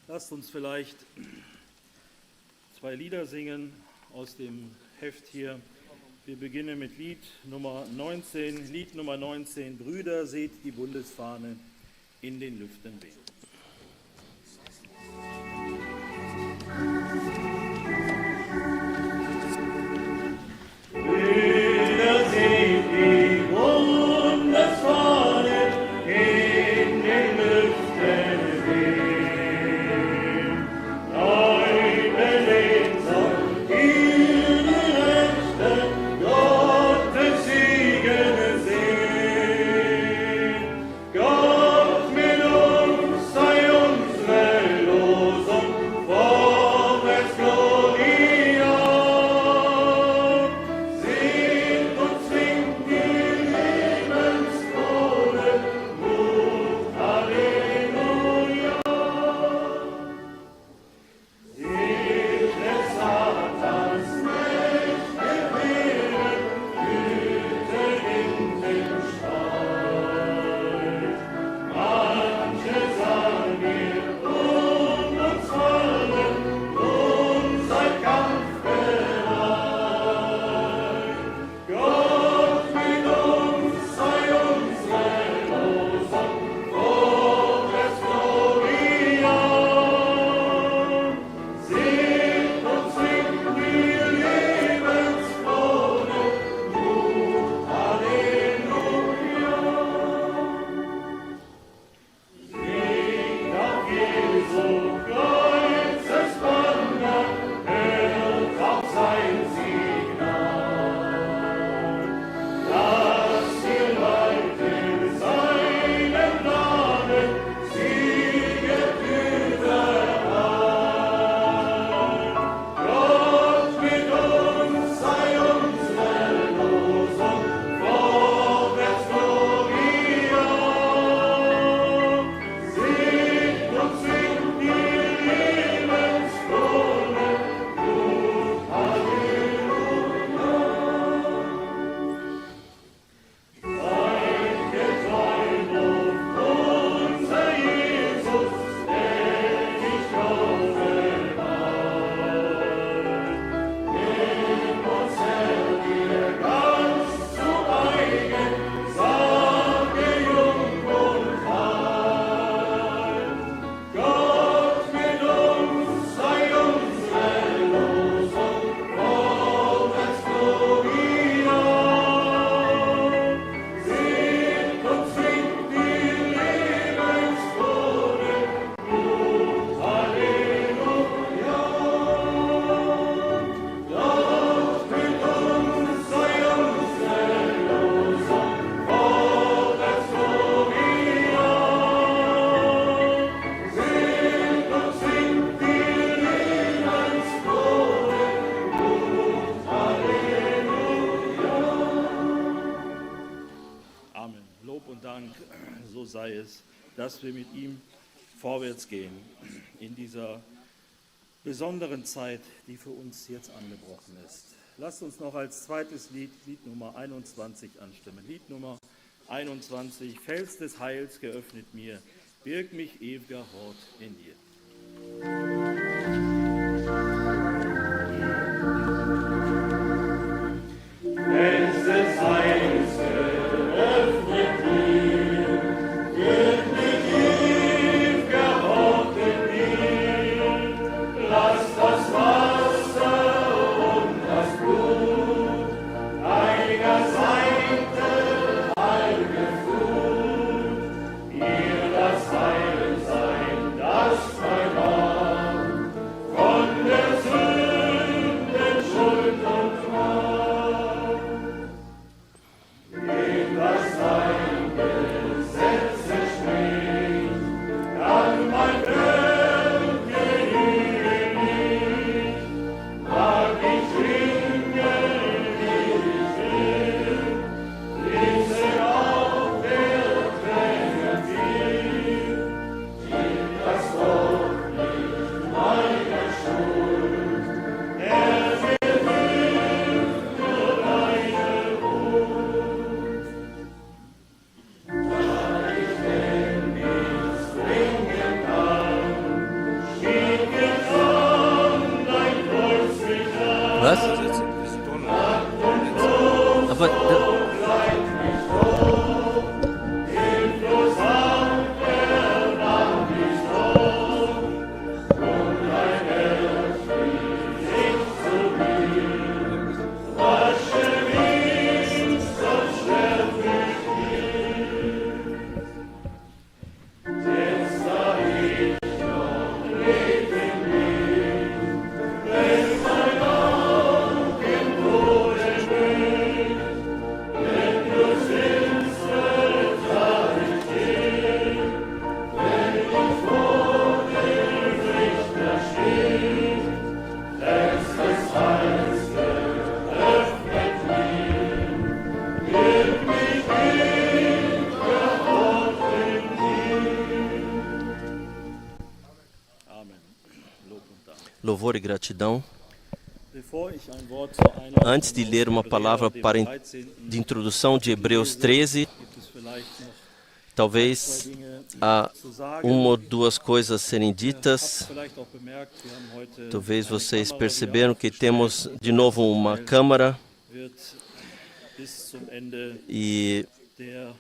Lasst uns vielleicht 2 Lieder singen aus dem Heft hier. Wir beginnen mit Lied Nummer 19, Brüder, seht die Bundesfahne in den Lüften wehen. Dass wir mit ihm vorwärts gehen in dieser besonderen Zeit, die für uns jetzt angebrochen ist. Lasst uns noch als zweites Lied, Lied Nummer 21 anstimmen. Lied Nummer 21, Fels des Heils geöffnet mir, birg mich ewiger Hort in dir. Fels des Heils geöffnet mir, birg mich ewiger Hort in dir. Lass das Wasser und das Blut einiger Seite heilige Flut, mir das Heil sein, das mein Mann. louvor e gratidão. Bevor ich ein Wort zur Einleitung Antes de ler uma palavra para de introdução de Hebreus 13, gibt es vielleicht noch talvez Dinge há zu sagen. uma ou duas coisas serem ditas. Vielleicht auch bemerkt, wir haben heute Talvez eine vocês Kamera, perceberam que die temos de novo uma câmara wird bis zum Ende e der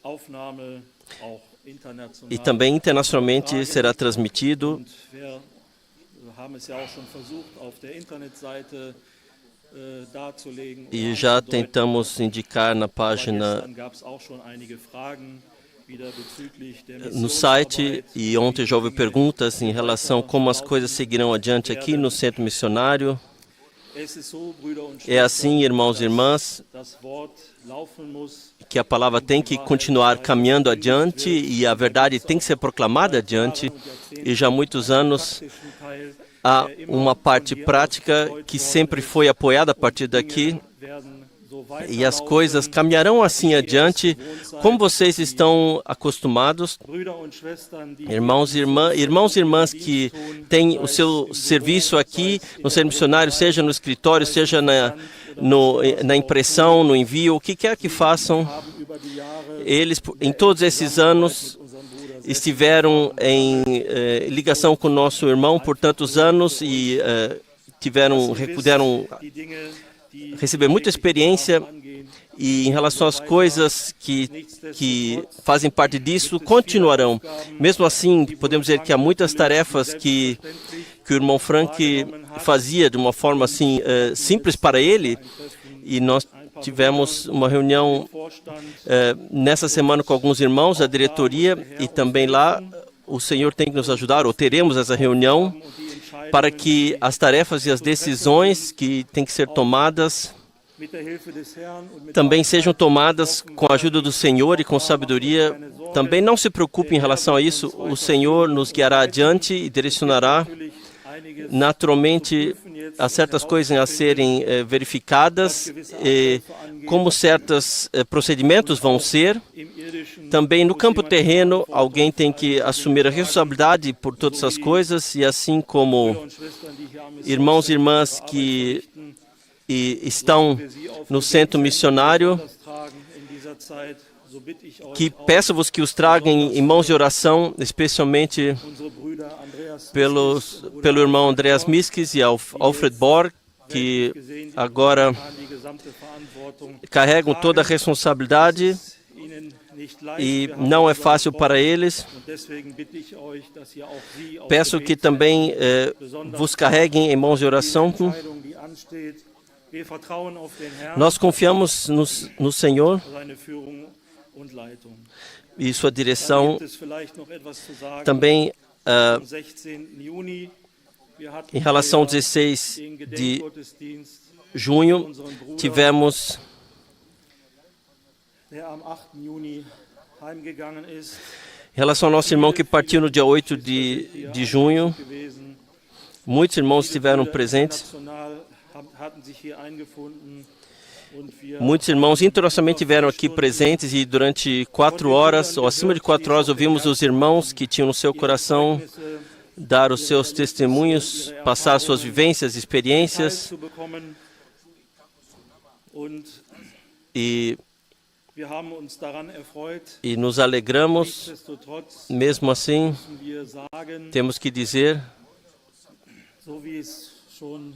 Aufnahme auch international. E também internacionalmente será transmitido. Und wir haben es ja auch schon versucht, auf der Internetseite darzulegen. E já tentamos indicar na página Gestern gab es auch schon einige Fragen wieder bezüglich der no site, Missionsarbeit. e ontem já houve perguntas em relação a como as coisas seguirão adiante aqui no Centro Missionário. Es ist so, Brüder und É assim, Schwestern, irmãos e irmãs, das Wort laufen muss, que a palavra tem que continuar caminhando adiante e a verdade tem que ser proclamada adiante. E já há muitos anos praktischen Teil há uma parte prática que sempre foi apoiada a partir daqui, werden so e as coisas caminharão assim adiante, como vocês estão acostumados. Brüder und Schwestern, die Irmãos e irmãs que têm o seu serviço aqui no Centro Missionário, seja no escritório, seja na impressão, no envio, o que quer que façam, haben über die Jahre eles, em todos esses anos, unseren Bruder estiveram em ligação com o nosso irmão por tantos anos e puderam die Dinge, die receber muita experiência, angehen, e em relação às coisas que fazem parte disso, continuarão. Mesmo assim, podemos dizer que há muitas tarefas que o irmão Frank fazia de uma forma assim simples para ele, e nós tivemos uma reunião Vorstand nessa semana com alguns irmãos da diretoria, e também lá o Senhor tem que nos ajudar, ou teremos essa reunião, und die Entscheidungen para que as tarefas e as decisões que têm que ser tomadas mit der Hilfe des Herrn und mit também sejam tomadas com a ajuda do Senhor e com sabedoria. Também não se preocupe em relação a isso, o Senhor nos guiará adiante e direcionará. natürlich einiges Naturalmente, há certas coisas a serem verificadas, como certos procedimentos vão ser. im irdischen Também no campo terreno, alguém tem que assumir a responsabilidade por todas essas coisas, e assim como und Schwestern, die hier am irmãos e irmãs que estão no centro missionário, das tragen in dieser Zeit, so bitte ich euch que peço-vos que os tragam em mãos de oração, especialmente unsere Brüder Andreas pelo irmão Andreas Miskis e Alfred Borg, que agora die gesamte Verantwortung carregam toda a responsabilidade, ihnen nicht leicht. e Wir haben não é unser fácil Wort, para eles. und deswegen bitte ich euch, dass ihr auch sie auf Peço que também vos carreguem em mãos de oração. Entscheidung, die ansteht. Wir vertrauen auf den Herrn, Nós confiamos no Senhor seine Führung und Leitung. e sua Dann direção. gibt es vielleicht noch etwas zu sagen. Também Am 16. Juni, wir hatten em relação ao hier 16 den de Gedenkgottesdienst junho, unseren Bruder, tivemos der am 8. Juni heimgegangen ist. em relação ao nosso irmão que partiu no dia 8 de junho. Gewesen. Muitos irmãos Viele estiveram Brüder presentes. international hatten sich hier eingefunden und wir Muitos irmãos internacionalmente estiveram aqui presentes, e durante 4 horas, ou acima de 4 horas, ouvimos os irmãos que tinham no seu coração dar os seus testemunhos, passar suas vivências, experiências, zu bekommen. Und e wir haben uns daran erfreut. nos alegramos. Nichtsdestotrotz Mesmo assim, müssen wir sagen, temos que dizer, so wie es schon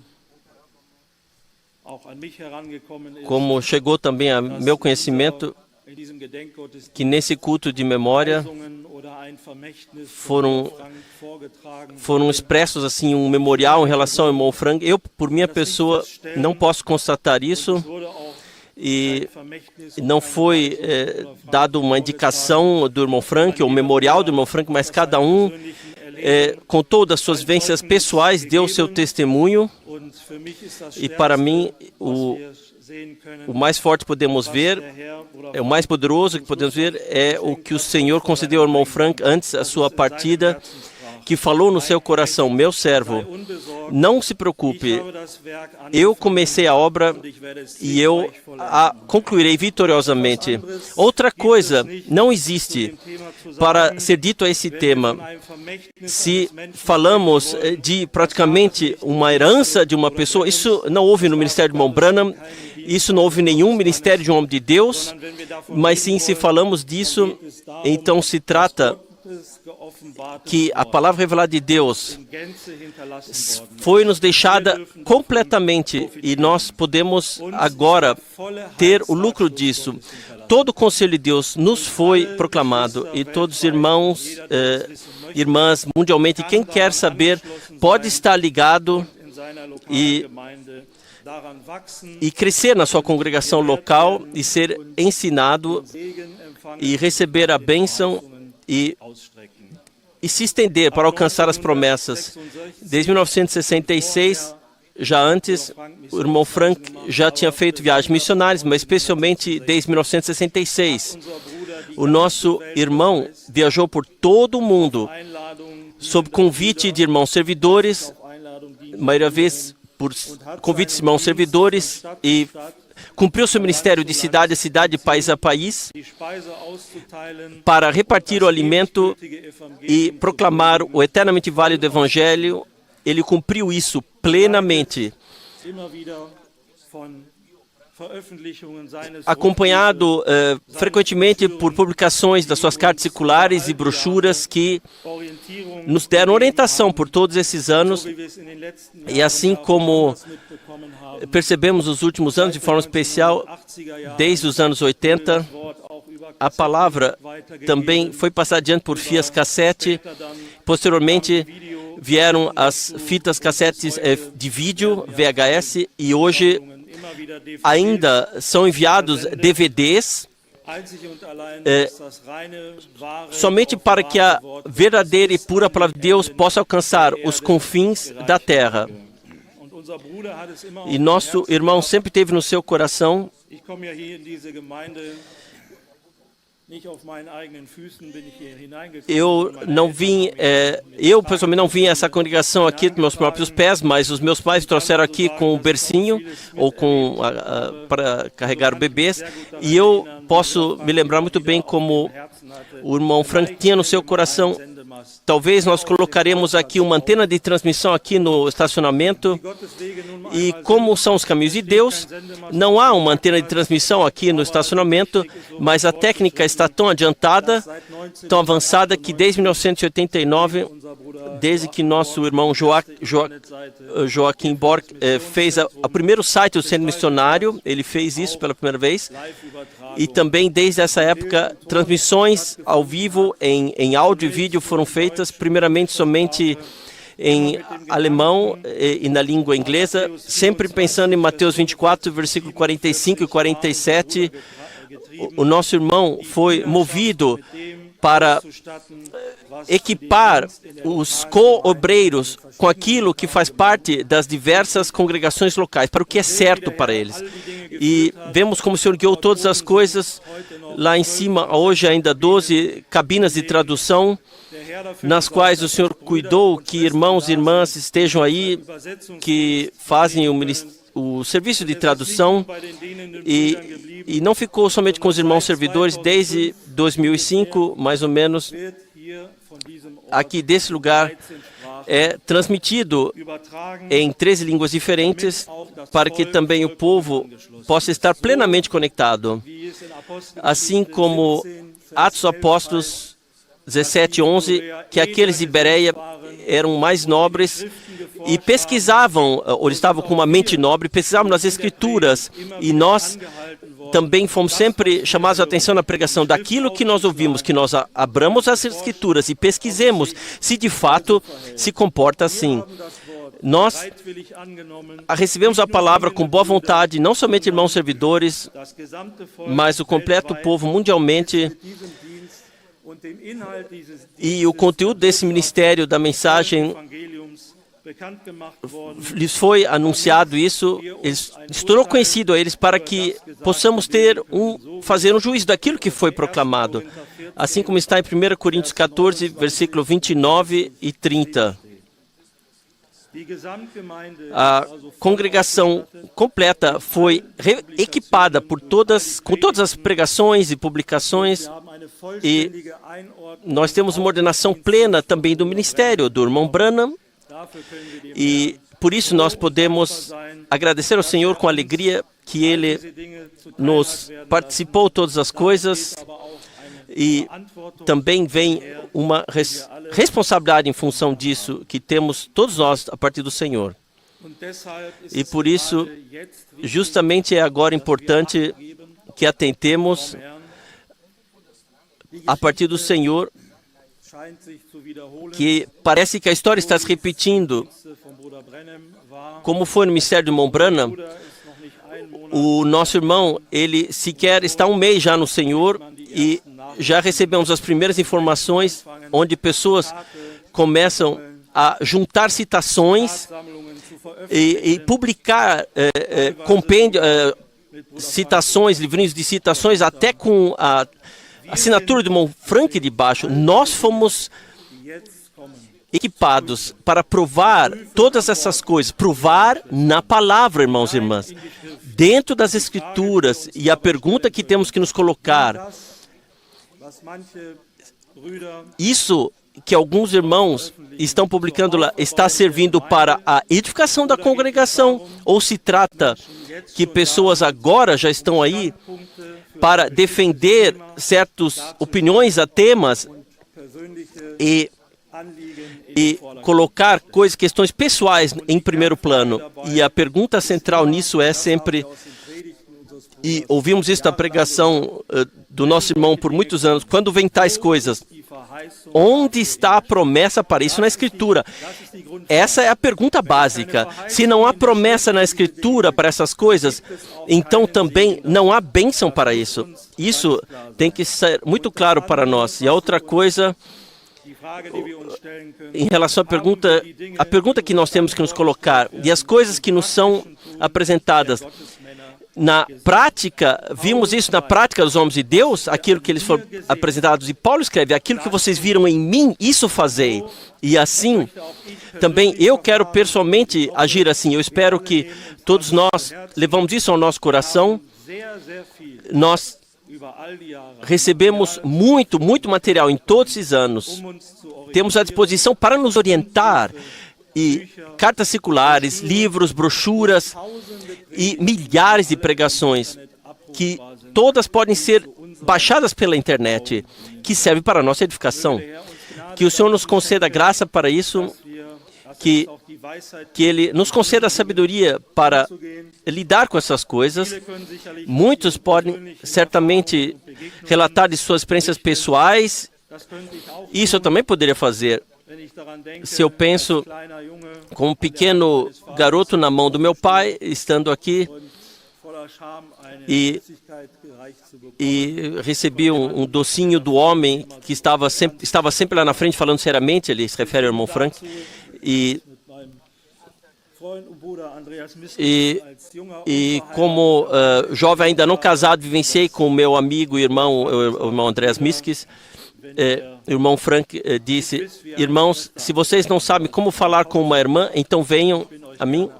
auch an mich herangekommen ist, como chegou também a meu conhecimento, in diesem Gedenkgottesdienst que nesse culto de memória Weisungen oder ein Vermächtnis foram von Frank vorgetragen foram expressos assim um memorial em relação ao irmão Frank. Eu, por minha pessoa, não posso constatar isso, wurde auch e ein Vermächtnis não foi dado uma indicação do irmão Frank, ou memorial do irmão Frank, mas cada um, com todas as suas vivências pessoais, deu o seu testemunho. und für mich ist das E para mim, was o wir sehen können, mais forte que podemos ver, der Herr oder o mais poderoso que podemos ver, é o que o Senhor concedeu ao irmão Frank antes da sua partida, que falou no seu coração, meu servo, não se preocupe, eu comecei a obra e eu a concluirei vitoriosamente. Outra coisa não existe para ser dito a esse tema. Se falamos de praticamente uma herança de uma pessoa, isso não houve no ministério de irmão Branham, isso não houve nenhum ministério de um homem de Deus, mas sim, se falamos disso, então se trata que a palavra revelada de Deus foi nos deixada completamente e nós podemos agora ter o lucro disso. Todo o conselho de Deus nos foi proclamado e todos os irmãos, irmãs, mundialmente, quem quer saber, pode estar ligado e crescer na sua congregação local e ser ensinado e receber a bênção e se estender para alcançar as promessas. Desde 1966, já antes, o irmão Frank já tinha feito viagens missionárias, mas especialmente desde 1966. O nosso irmão viajou por todo o mundo, sob convite de irmãos servidores, a maioria vez por convites de irmãos servidores, e cumpriu seu ministério de cidade a cidade, país a país, para repartir o alimento e proclamar o eternamente válido Evangelho. Ele cumpriu isso plenamente, acompanhado frequentemente por publicações das suas cartas circulares e brochuras que nos deram orientação por todos esses anos, e assim como percebemos nos últimos anos, de forma especial, desde os anos 80, a palavra também foi passada adiante por fitas cassete. Posteriormente, vieram as fitas cassetes de vídeo, VHS, e hoje ainda são enviados DVDs, somente para que a verdadeira e pura palavra de Deus possa alcançar os confins da terra. E nosso irmão sempre teve no seu coração. Eu pessoalmente não vim a essa congregação aqui dos meus próprios pés, mas os meus pais trouxeram aqui com o bercinho ou para carregar bebês, e eu posso me lembrar muito bem como o irmão Frank tinha no seu coração. Talvez nós colocaremos aqui uma antena de transmissão aqui no estacionamento. E como são os caminhos de Deus, não há uma antena de transmissão aqui no estacionamento, mas a técnica está tão adiantada, tão avançada, que desde 1989, desde que nosso irmão Joaquim Borg fez o primeiro site do Centro Missionário, ele fez isso pela primeira vez, e também desde essa época, transmissões ao vivo em áudio e vídeo foram feitas, primeiramente somente em alemão e na língua inglesa, sempre pensando em Mateus 24, versículo 45 e 47. O nosso irmão foi movido para equipar os co-obreiros com aquilo que faz parte das diversas congregações locais, para o que é certo para eles. E vemos como o Senhor guiou todas as coisas. Lá em cima, hoje ainda 12 cabinas de tradução, nas quais o Senhor cuidou que irmãos e irmãs estejam aí, que fazem o serviço de tradução, e não ficou somente com os irmãos servidores. Desde 2005, mais ou menos, aqui desse lugar é transmitido em 13 línguas diferentes, para que também o povo possa estar plenamente conectado. Assim como Atos dos Apóstolos 17:11, que aqueles de Bereia eram mais nobres e pesquisavam, ou estavam com uma mente nobre, pesquisavam nas Escrituras, e nós também fomos sempre chamados a atenção na pregação daquilo que nós ouvimos, que nós abramos as Escrituras e pesquisemos se de fato se comporta assim. Nós recebemos a palavra com boa vontade, não somente irmãos servidores, mas o completo povo mundialmente. E o conteúdo desse ministério da mensagem lhes foi anunciado, isso se tornou conhecido a eles, para que possamos fazer um juízo daquilo que foi proclamado. assim como está em 1 Coríntios 14, versículo 29 e 30. A congregação completa foi equipada com todas as pregações e publicações, e nós temos uma ordenação plena também do ministério do irmão Branham, e por isso nós podemos agradecer ao Senhor com alegria que Ele nos participou todas as coisas, e também vem uma responsabilidade em função disso que temos todos nós a partir do Senhor. E por isso, justamente é agora importante que atentemos a partir do Senhor, que parece que a história está se repetindo, como foi no ministério do irmão Branham. O nosso irmão, ele sequer está um mês já no Senhor, e já recebemos as primeiras informações onde pessoas começam a juntar citações e publicar citações, livrinhos de citações, até com a assinatura do irmão Frank de baixo. Nós fomos equipados para provar todas essas coisas, provar na palavra, irmãos e irmãs, dentro das Escrituras. E a pergunta que temos que nos colocar: isso que alguns irmãos estão publicando lá está servindo para a edificação da congregação, ou se trata que pessoas agora já estão aí para defender certas opiniões a temas e colocar questões pessoais em primeiro plano? E a pergunta central nisso é sempre, e ouvimos isso na pregação do nosso irmão por muitos anos: quando vem tais coisas, onde está a promessa para isso na Escritura? Essa é a pergunta básica. Se não há promessa na Escritura para essas coisas, então também não há bênção para isso. Isso tem que ser muito claro para nós. E a outra coisa, em relação à pergunta que nós temos que nos colocar, e as coisas que nos são apresentadas, na prática, vimos isso na prática dos homens de Deus, aquilo que eles foram apresentados, e Paulo escreve: aquilo que vocês viram em mim, isso fazei. E assim, também eu quero pessoalmente agir assim. Eu espero que todos nós levamos isso ao nosso coração. Nós recebemos muito material em todos esses anos. Temos à disposição para nos orientar, e cartas circulares, livros, brochuras e milhares de pregações que todas podem ser baixadas pela internet, que serve para a nossa edificação. Que o Senhor nos conceda graça para isso, que Ele nos conceda a sabedoria para lidar com essas coisas. Muitos podem certamente relatar de suas experiências pessoais. Isso eu também poderia fazer. Se eu penso como um pequeno garoto na mão do meu pai, estando aqui, e recebi um docinho do homem que estava sempre lá na frente falando seriamente, ele se refere ao irmão Frank, e como jovem ainda não casado, vivenciei com o meu amigo e irmão, o irmão Andreas Miskis. O irmão Frank disse: irmãos, se vocês não sabem como falar com uma irmã, então venham a mim.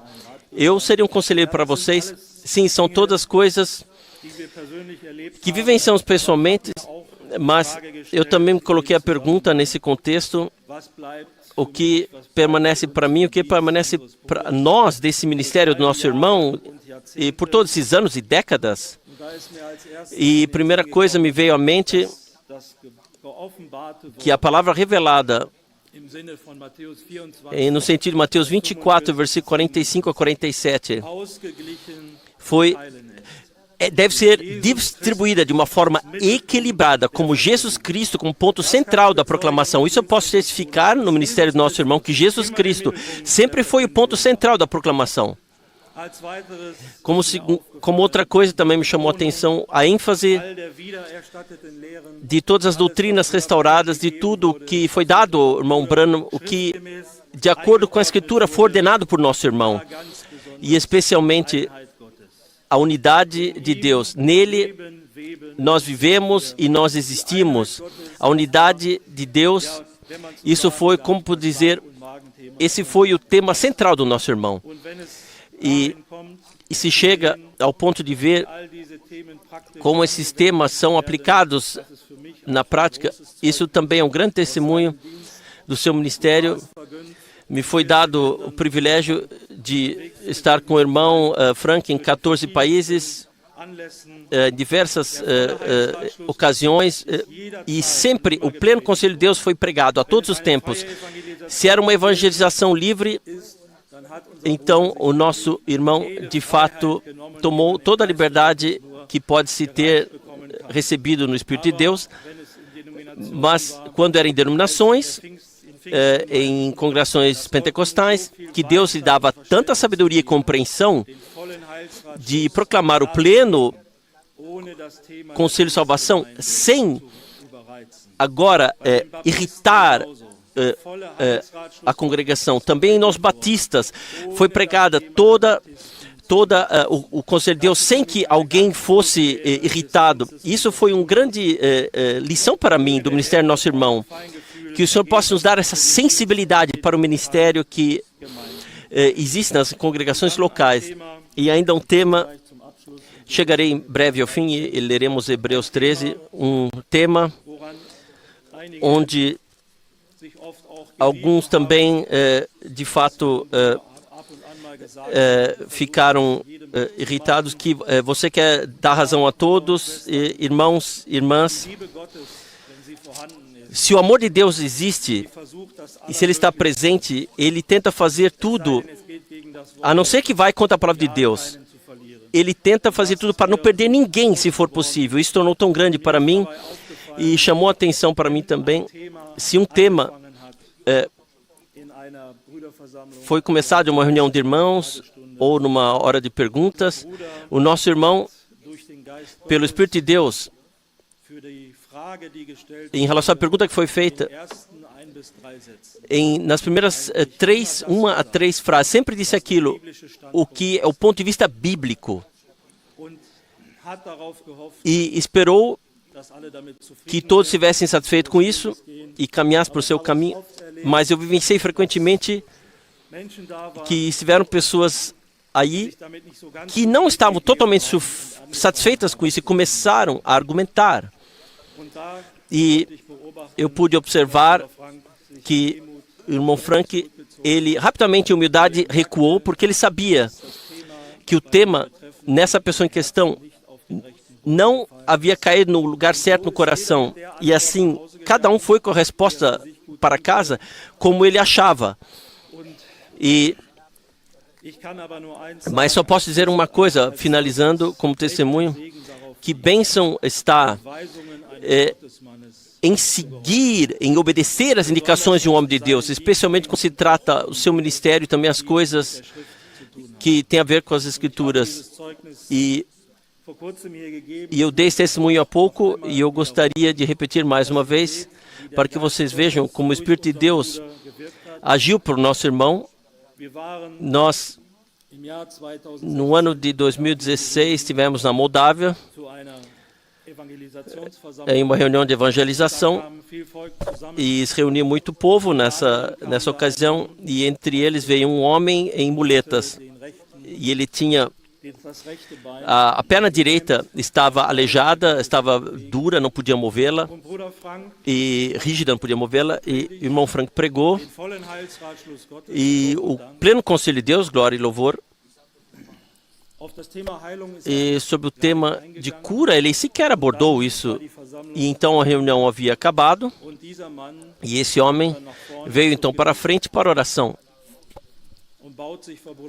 Eu seria um conselheiro para vocês. Sim, são todas coisas que vivenciamos pessoalmente, mas eu também coloquei a pergunta nesse contexto: o que permanece para mim, o que permanece para nós desse ministério do nosso irmão, e por todos esses anos e décadas? E a primeira coisa me veio à mente que a palavra revelada, no sentido de Mateus 24, versículo 45 a 47, deve ser distribuída de uma forma equilibrada, como Jesus Cristo, como ponto central da proclamação. Isso eu posso testificar no ministério do nosso irmão, que Jesus Cristo sempre foi o ponto central da proclamação. Como outra coisa também me chamou a atenção, a ênfase de todas as doutrinas restauradas, de tudo que foi dado ao irmão Branham, o que, de acordo com a Escritura, foi ordenado por nosso irmão, e especialmente a unidade de Deus. Nele nós vivemos e nós existimos. A unidade de Deus, isso foi, como por dizer, esse foi o tema central do nosso irmão. E se chega ao ponto de ver como esses temas são aplicados na prática, isso também é um grande testemunho do seu ministério. Me foi dado o privilégio de estar com o irmão Frank em 14 países, diversas ocasiões, e sempre o pleno conselho de Deus foi pregado a todos os tempos. Se era uma evangelização livre, então o nosso irmão de fato tomou toda a liberdade que pode se ter recebido no Espírito de Deus, mas quando era em denominações, em congregações pentecostais, que Deus lhe dava tanta sabedoria e compreensão de proclamar o pleno conselho de salvação, sem agora irritar a congregação. Também nos batistas foi pregada toda o conselho de Deus sem que alguém fosse irritado. Isso foi uma grande lição para mim do ministério do nosso irmão. Que o Senhor possa nos dar essa sensibilidade para o ministério que existe nas congregações locais. E ainda um tema, chegarei em breve ao fim e leremos Hebreus 13, um tema onde alguns também, de fato, ficaram irritados, que você quer dar razão a todos, irmãos, irmãs. Se o amor de Deus existe, e se ele está presente, ele tenta fazer tudo, a não ser que vai contra a palavra de Deus. Ele tenta fazer tudo para não perder ninguém, se for possível. Isso tornou tão grande para mim e chamou a atenção para mim também. Se um tema foi começado em uma reunião de irmãos ou numa hora de perguntas, o nosso irmão, pelo Espírito de Deus, em relação à pergunta que foi feita, nas primeiras 1 a 3 frases, sempre disse aquilo, o que é o ponto de vista bíblico, e esperou que todos estivessem satisfeitos com isso e caminhassem para o seu caminho. Mas eu vivenciei frequentemente que estiveram pessoas aí que não estavam totalmente satisfeitas com isso e começaram a argumentar. E eu pude observar que o irmão Frank, ele rapidamente, em humildade, recuou, porque ele sabia que o tema, nessa pessoa em questão, não havia caído no lugar certo no coração. E assim, cada um foi com a resposta para casa como ele achava. Mas só posso dizer uma coisa, finalizando como testemunho, que bênção está em seguir, em obedecer às indicações de um homem de Deus, especialmente quando se trata o seu ministério e também as coisas que têm a ver com as Escrituras. E eu dei esse testemunho há pouco e eu gostaria de repetir mais uma vez para que vocês vejam como o Espírito de Deus agiu para o nosso irmão. Nós, no ano de 2016, estivemos na Moldávia, em uma reunião de evangelização, e se reuniu muito povo nessa ocasião, e entre eles veio um homem em muletas, e ele tinha a perna direita estava aleijada, estava dura, não podia movê-la, e rígida, não podia movê-la, e o irmão Frank pregou, e o pleno conselho de Deus, glória e louvor, e sobre o tema de cura, ele sequer abordou isso. E então a reunião havia acabado, e esse homem veio então para a frente para a oração.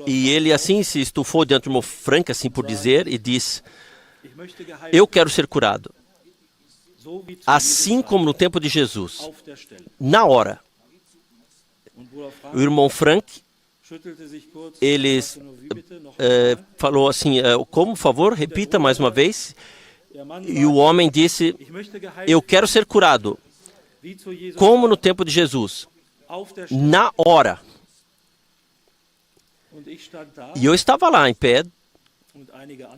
E ele assim se estufou diante do irmão Frank, assim por dizer, e disse: eu quero ser curado, assim como no tempo de Jesus, na hora. O irmão Frank, ele falou assim, como, por favor, repita mais uma vez. E o homem disse: eu quero ser curado, como no tempo de Jesus, na hora. E eu estava lá em pé,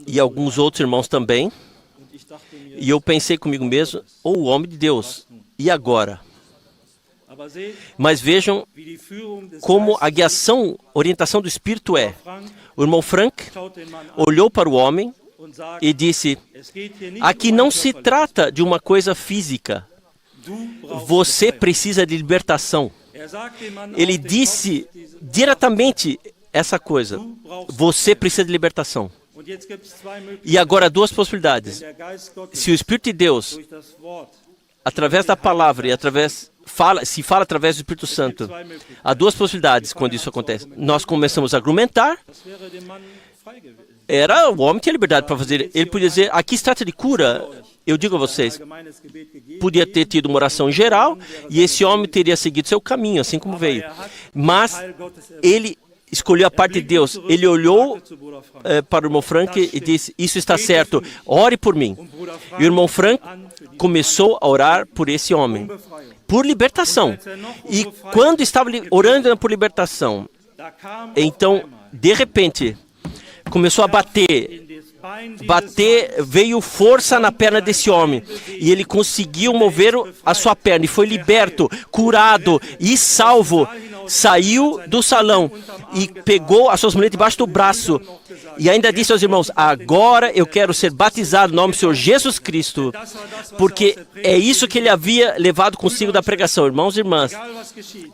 e alguns outros irmãos também, E eu pensei comigo mesmo, o homem de Deus, e agora? Mas vejam como a guiação, orientação do Espírito é. O irmão Frank olhou para o homem e disse, aqui não se trata de uma coisa física. Você precisa de libertação. Ele disse diretamente essa coisa. Você precisa de libertação. E agora duas possibilidades. Se o Espírito de Deus, através da palavra e se fala através do Espírito Santo, há duas possibilidades quando isso acontece. Nós começamos a argumentar. O homem tinha liberdade para fazer. Ele podia dizer, aqui se trata de cura. Eu digo a vocês, podia ter tido uma oração geral e esse homem teria seguido seu caminho, assim como veio. Mas ele escolheu a parte de Deus. Ele olhou para o irmão Frank e disse, isso está certo, ore por mim. E o irmão Frank começou a orar por esse homem, por libertação. E quando estava orando por libertação, então, de repente, começou a bater, veio força na perna desse homem. E ele conseguiu mover a sua perna e foi liberto, curado e salvo. Saiu do salão e pegou as suas mulheres debaixo do braço. E ainda disse aos irmãos, agora eu quero ser batizado no nome do Senhor Jesus Cristo. Porque é isso que ele havia levado consigo da pregação. Irmãos e irmãs,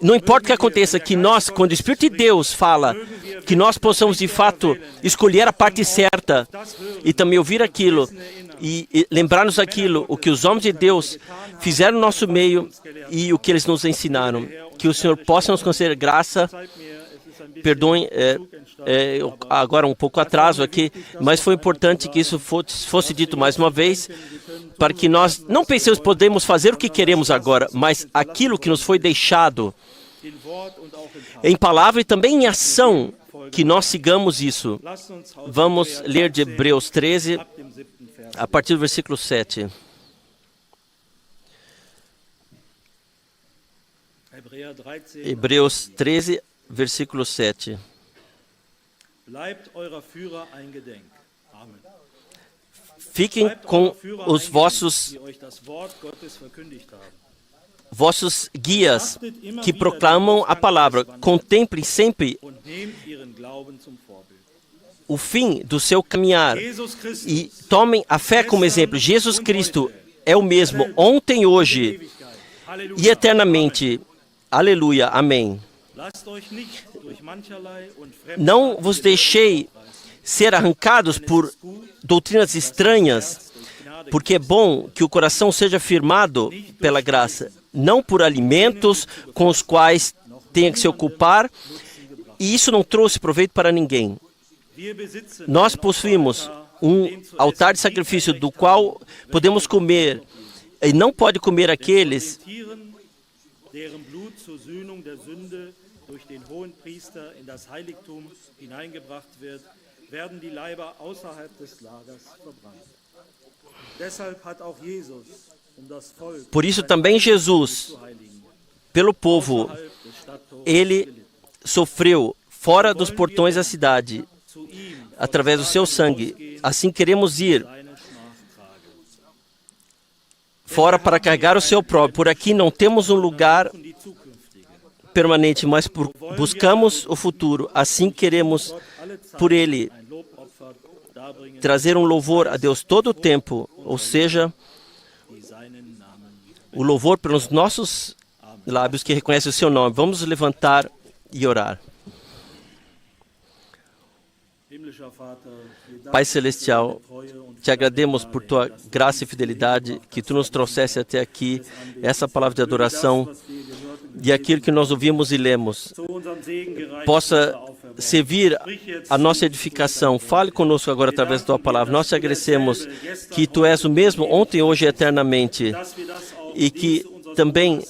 não importa o que aconteça, que nós, quando o Espírito de Deus fala, que nós possamos de fato escolher a parte certa e também ouvir aquilo e lembrar-nos aquilo, o que os homens de Deus fizeram no nosso meio e o que eles nos ensinaram. Que o Senhor possa nos conceder graça. Perdoem, agora um pouco atraso aqui, mas foi importante que isso fosse dito mais uma vez, para que nós não pensemos que podemos fazer o que queremos agora, mas aquilo que nos foi deixado em palavra e também em ação, que nós sigamos isso. Vamos ler de Hebreus 13, a partir do versículo 7. Hebreus 13, versículo 7. Fiquem com os vossos guias que proclamam a palavra. Contemplem sempre o fim do seu caminhar e tomem a fé como exemplo. Jesus Cristo é o mesmo ontem, hoje e eternamente. Aleluia, amém. Não vos deixei ser arrancados por doutrinas estranhas, porque é bom que o coração seja firmado pela graça, não por alimentos com os quais tenha que se ocupar, e isso não trouxe proveito para ninguém. Nós possuímos um altar de sacrifício do qual podemos comer, e não pode comer aqueles deren Blut zur Sühnung der Sünde durch den Hohenpriester in das Heiligtum hineingebracht wird, werden die Leiber außerhalb des Lagers verbrannt. Deshalb hat auch Jesus das Volk Por isso também Jesus, pelo povo, ele sofreu fora dos portões da cidade, através do seu sangue. Assim queremos ir fora para carregar o seu próprio. Por aqui não temos um lugar permanente, mas buscamos o futuro. Assim queremos, por ele, trazer um louvor a Deus todo o tempo, ou seja, o louvor pelos nossos lábios que reconhecem o seu nome. Vamos levantar e orar. Pai Celestial, te agradecemos por tua graça e fidelidade, que tu nos trouxesse até aqui, essa palavra de adoração, e aquilo que nós ouvimos e lemos possa servir a nossa edificação. Fale conosco agora através da tua palavra. Nós te agradecemos que tu és o mesmo ontem, hoje e eternamente, e que também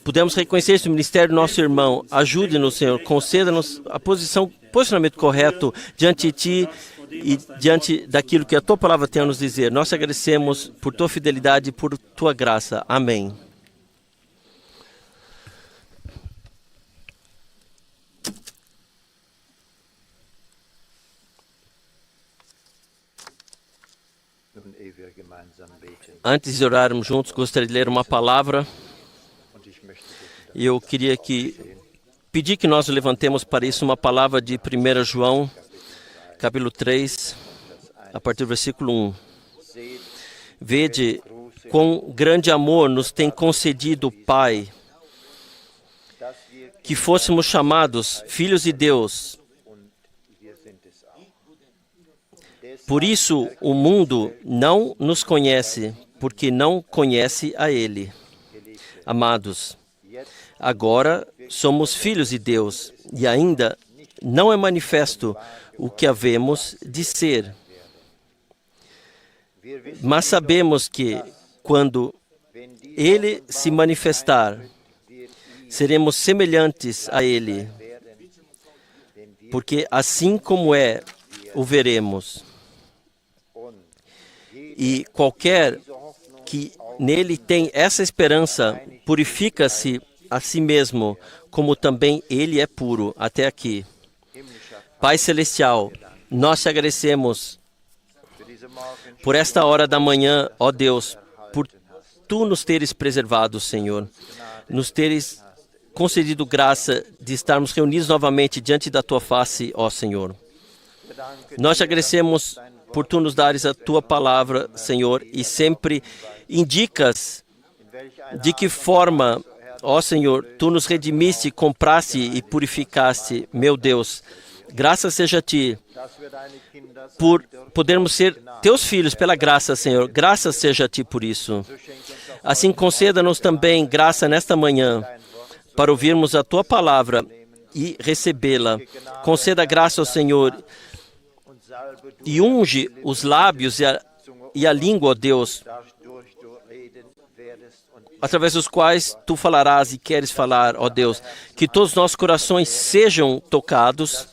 podemos reconhecer esse ministério do nosso irmão. Ajude-nos, Senhor, conceda-nos a posicionamento correto diante de ti e diante daquilo que a tua palavra tem a nos dizer. Nós te agradecemos por tua fidelidade e por tua graça. Amém. Antes de orarmos juntos, gostaria de ler uma palavra. Eu queria pedir que nós levantemos para isso uma palavra de 1 João, capítulo 3, a partir do versículo 1. Vede quão grande amor nos tem concedido o Pai, que fôssemos chamados filhos de Deus. Por isso o mundo não nos conhece, porque não conhece a Ele. Amados, agora somos filhos de Deus e ainda não é manifesto o que havemos de ser. Mas sabemos que, quando Ele se manifestar, seremos semelhantes a Ele, porque assim como o veremos. E qualquer que nele tem essa esperança, purifica-se a si mesmo, como também ele é puro. Até aqui. Pai Celestial, nós te agradecemos por esta hora da manhã, ó Deus, por Tu nos teres preservado, Senhor, nos teres concedido graça de estarmos reunidos novamente diante da Tua face, ó Senhor. Nós te agradecemos por Tu nos dares a Tua palavra, Senhor, e sempre indicas de que forma, ó Senhor, Tu nos redimiste, compraste e purificaste, meu Deus. Graças seja a Ti por podermos ser Teus filhos pela graça, Senhor. Graças seja a Ti por isso. Assim, conceda-nos também graça nesta manhã para ouvirmos a Tua palavra e recebê-la. Conceda graça ao Senhor e unge os lábios e a língua, ó Deus, através dos quais Tu falarás e queres falar, ó Deus. Que todos os nossos corações sejam tocados,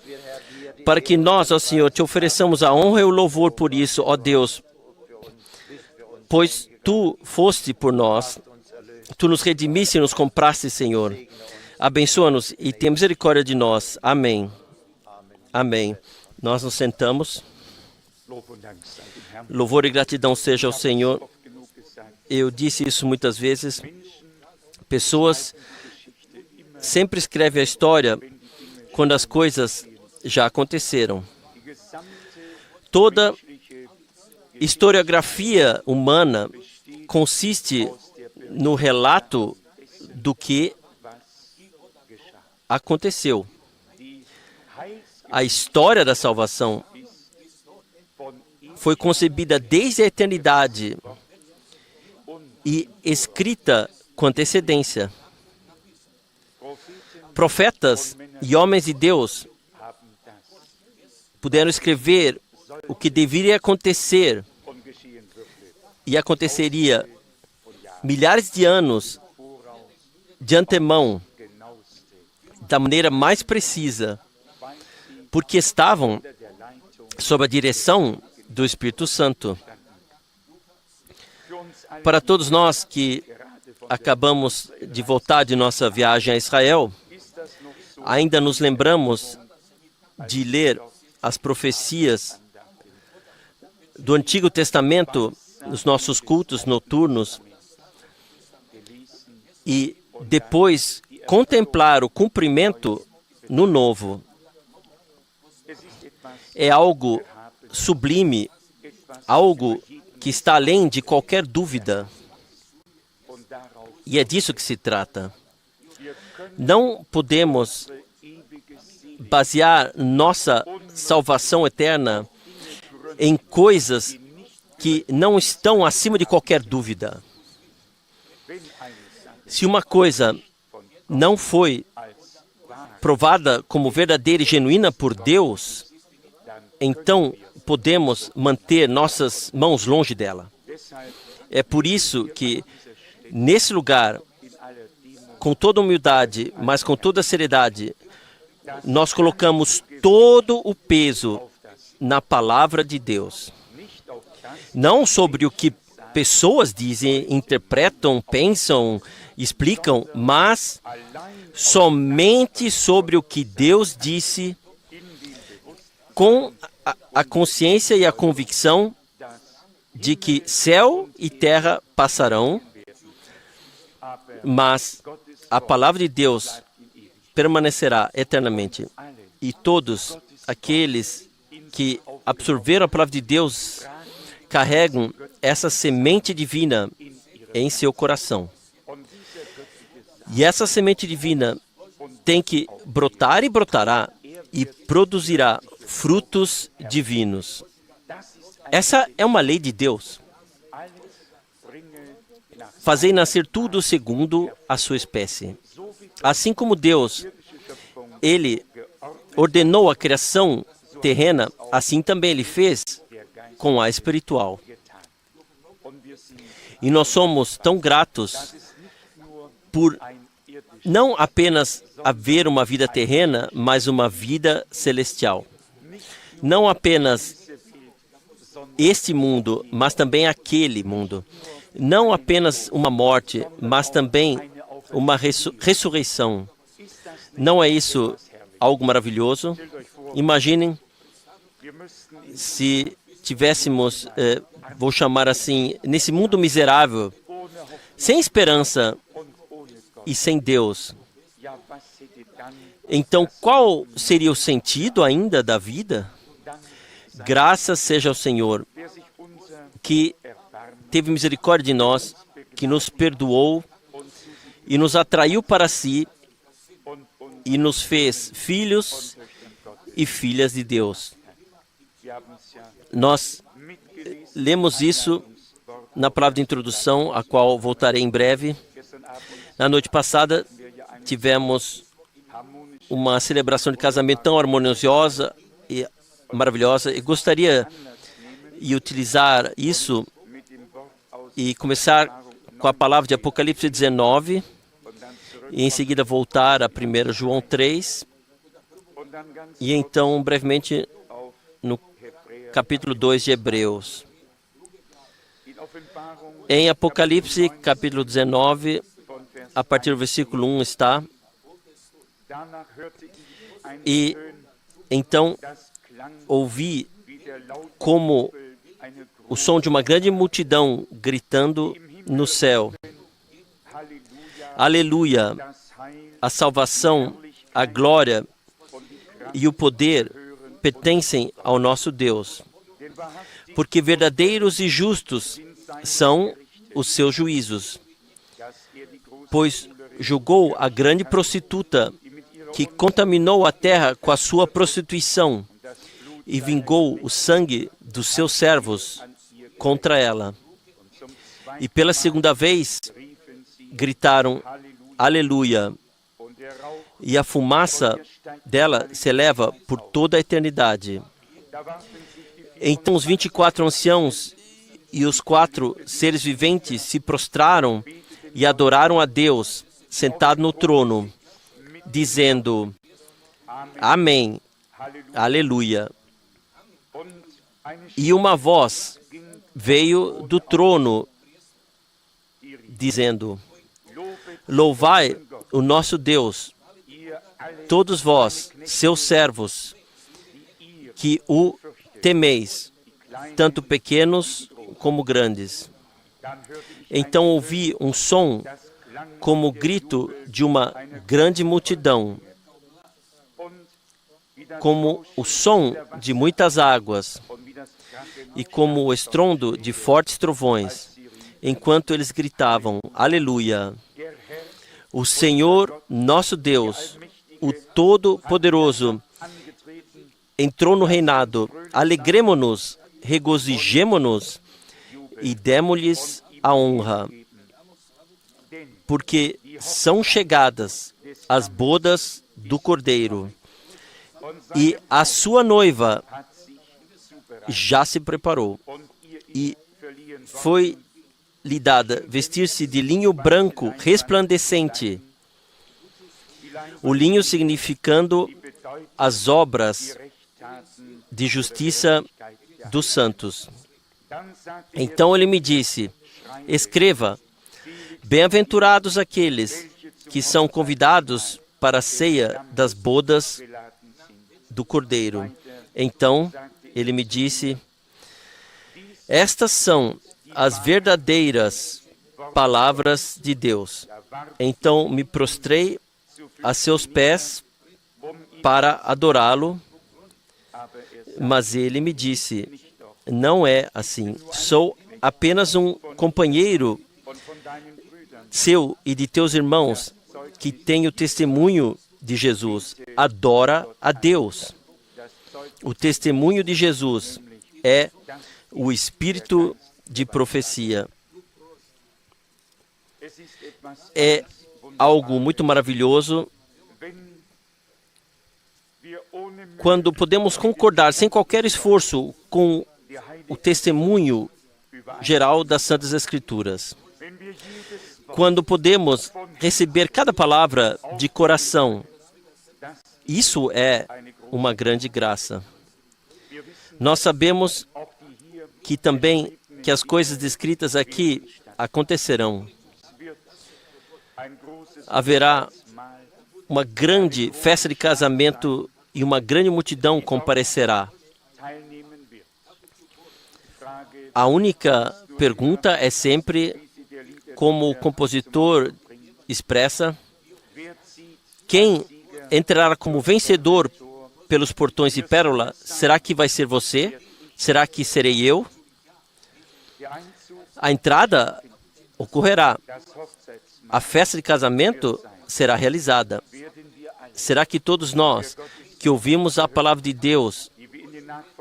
para que nós, ó Senhor, Te ofereçamos a honra e o louvor por isso, ó Deus, pois Tu foste por nós, Tu nos redimiste e nos compraste, Senhor. Abençoa-nos e tenha misericórdia de nós. Amém. Amém. Nós nos sentamos. Louvor e gratidão seja ao Senhor. Eu disse isso muitas vezes. Pessoas sempre escrevem a história quando as coisas já aconteceram. Toda historiografia humana consiste no relato do que aconteceu. A história da salvação foi concebida desde a eternidade e escrita com antecedência. Profetas e homens de Deus puderam escrever o que deveria acontecer e aconteceria milhares de anos de antemão, da maneira mais precisa, porque estavam sob a direção do Espírito Santo. Para todos nós que acabamos de voltar de nossa viagem a Israel, ainda nos lembramos de ler as profecias do Antigo Testamento nos nossos cultos noturnos e depois contemplar o cumprimento no Novo. É algo sublime, algo que está além de qualquer dúvida. E é disso que se trata. Não podemos basear nossa salvação eterna em coisas que não estão acima de qualquer dúvida. Se uma coisa não foi provada como verdadeira e genuína por Deus, então podemos manter nossas mãos longe dela. É por isso que, nesse lugar, com toda humildade, mas com toda seriedade, nós colocamos todo o peso na palavra de Deus. Não sobre o que pessoas dizem, interpretam, pensam, explicam, mas somente sobre o que Deus disse, com a consciência e a convicção de que céu e terra passarão, mas a palavra de Deus permanecerá eternamente. E todos aqueles que absorveram a palavra de Deus carregam essa semente divina em seu coração. E essa semente divina tem que brotar e brotará e produzirá frutos divinos. Essa é uma lei de Deus. Fazei nascer tudo segundo a sua espécie. Assim como Deus, Ele ordenou a criação terrena, assim também Ele fez com a espiritual. E nós somos tão gratos por não apenas haver uma vida terrena, mas uma vida celestial. Não apenas este mundo, mas também aquele mundo. Não apenas uma morte, mas também uma ressurreição. Não é isso algo maravilhoso? Imaginem se tivéssemos, vou chamar assim, nesse mundo miserável, sem esperança e sem Deus. Então, qual seria o sentido ainda da vida? Graças seja ao Senhor, que teve misericórdia de nós, que nos perdoou e nos atraiu para si e nos fez filhos e filhas de Deus. Nós lemos isso na palavra de introdução, a qual voltarei em breve. Na noite passada, tivemos uma celebração de casamento tão harmoniosa e maravilhosa. E gostaria de utilizar isso e começar com a palavra de Apocalipse 19 e em seguida voltar a 1 João 3 e então brevemente no capítulo 2 de Hebreus. Em Apocalipse capítulo 19, a partir do versículo 1 está: e então ouvi como o som de uma grande multidão gritando no céu: Aleluia! A salvação, a glória e o poder pertencem ao nosso Deus, porque verdadeiros e justos são os seus juízos. Pois julgou a grande prostituta que contaminou a terra com a sua prostituição e vingou o sangue dos seus servos contra ela. E pela segunda vez gritaram: Aleluia! E a fumaça dela se eleva por toda a eternidade. Então os 24 anciãos e os 4 seres viventes se prostraram e adoraram a Deus, sentado no trono, dizendo: Amém, Aleluia. E uma voz veio do trono, dizendo: Louvai o nosso Deus, todos vós, seus servos, que o temeis, tanto pequenos como grandes. Então ouvi um som como o grito de uma grande multidão, como o som de muitas águas e como o estrondo de fortes trovões, enquanto eles gritavam: Aleluia! O Senhor, nosso Deus, o Todo-Poderoso, entrou no reinado. Alegremo-nos, regozijemo-nos e demo-lhes a honra, porque são chegadas as bodas do Cordeiro, e a sua noiva já se preparou, e foi-lhe dada vestir-se de linho branco resplandecente, o linho significando as obras de justiça dos santos. Então ele me disse: escreva: bem-aventurados aqueles que são convidados para a ceia das bodas do Cordeiro. Então ele me disse: Estas são as verdadeiras palavras de Deus. Então me prostrei a seus pés para adorá-lo, mas ele me disse: não é assim. Sou apenas um companheiro seu e de teus irmãos que tem o testemunho de Jesus. Adora a Deus. O testemunho de Jesus é o espírito de profecia. É algo muito maravilhoso quando podemos concordar sem qualquer esforço com o testemunho geral das Santas Escrituras. Quando podemos receber cada palavra de coração, isso é uma grande graça. Nós sabemos que também que as coisas descritas aqui acontecerão. Haverá uma grande festa de casamento e uma grande multidão comparecerá. A única pergunta é sempre, como o compositor expressa, quem entrará como vencedor pelos portões de pérola? Será que vai ser você? Será que serei eu? A entrada ocorrerá. A festa de casamento será realizada. Será que todos nós que ouvimos a palavra de Deus,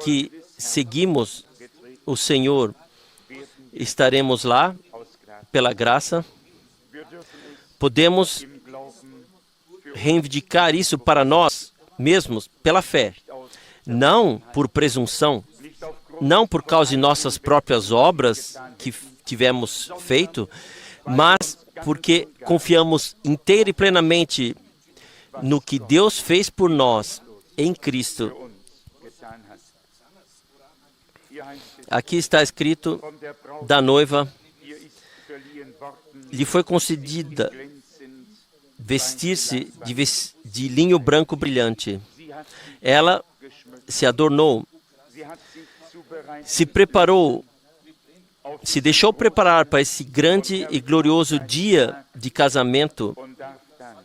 que seguimos o Senhor, estaremos lá pela graça? Podemos reivindicar isso para nós mesmos pela fé, não por presunção, não por causa de nossas próprias obras que tivemos feito, mas porque confiamos inteira e plenamente no que Deus fez por nós em Cristo. Aqui está escrito da noiva: lhe foi concedida vestir-se de linho branco brilhante. Ela se adornou, se preparou, se deixou preparar para esse grande e glorioso dia de casamento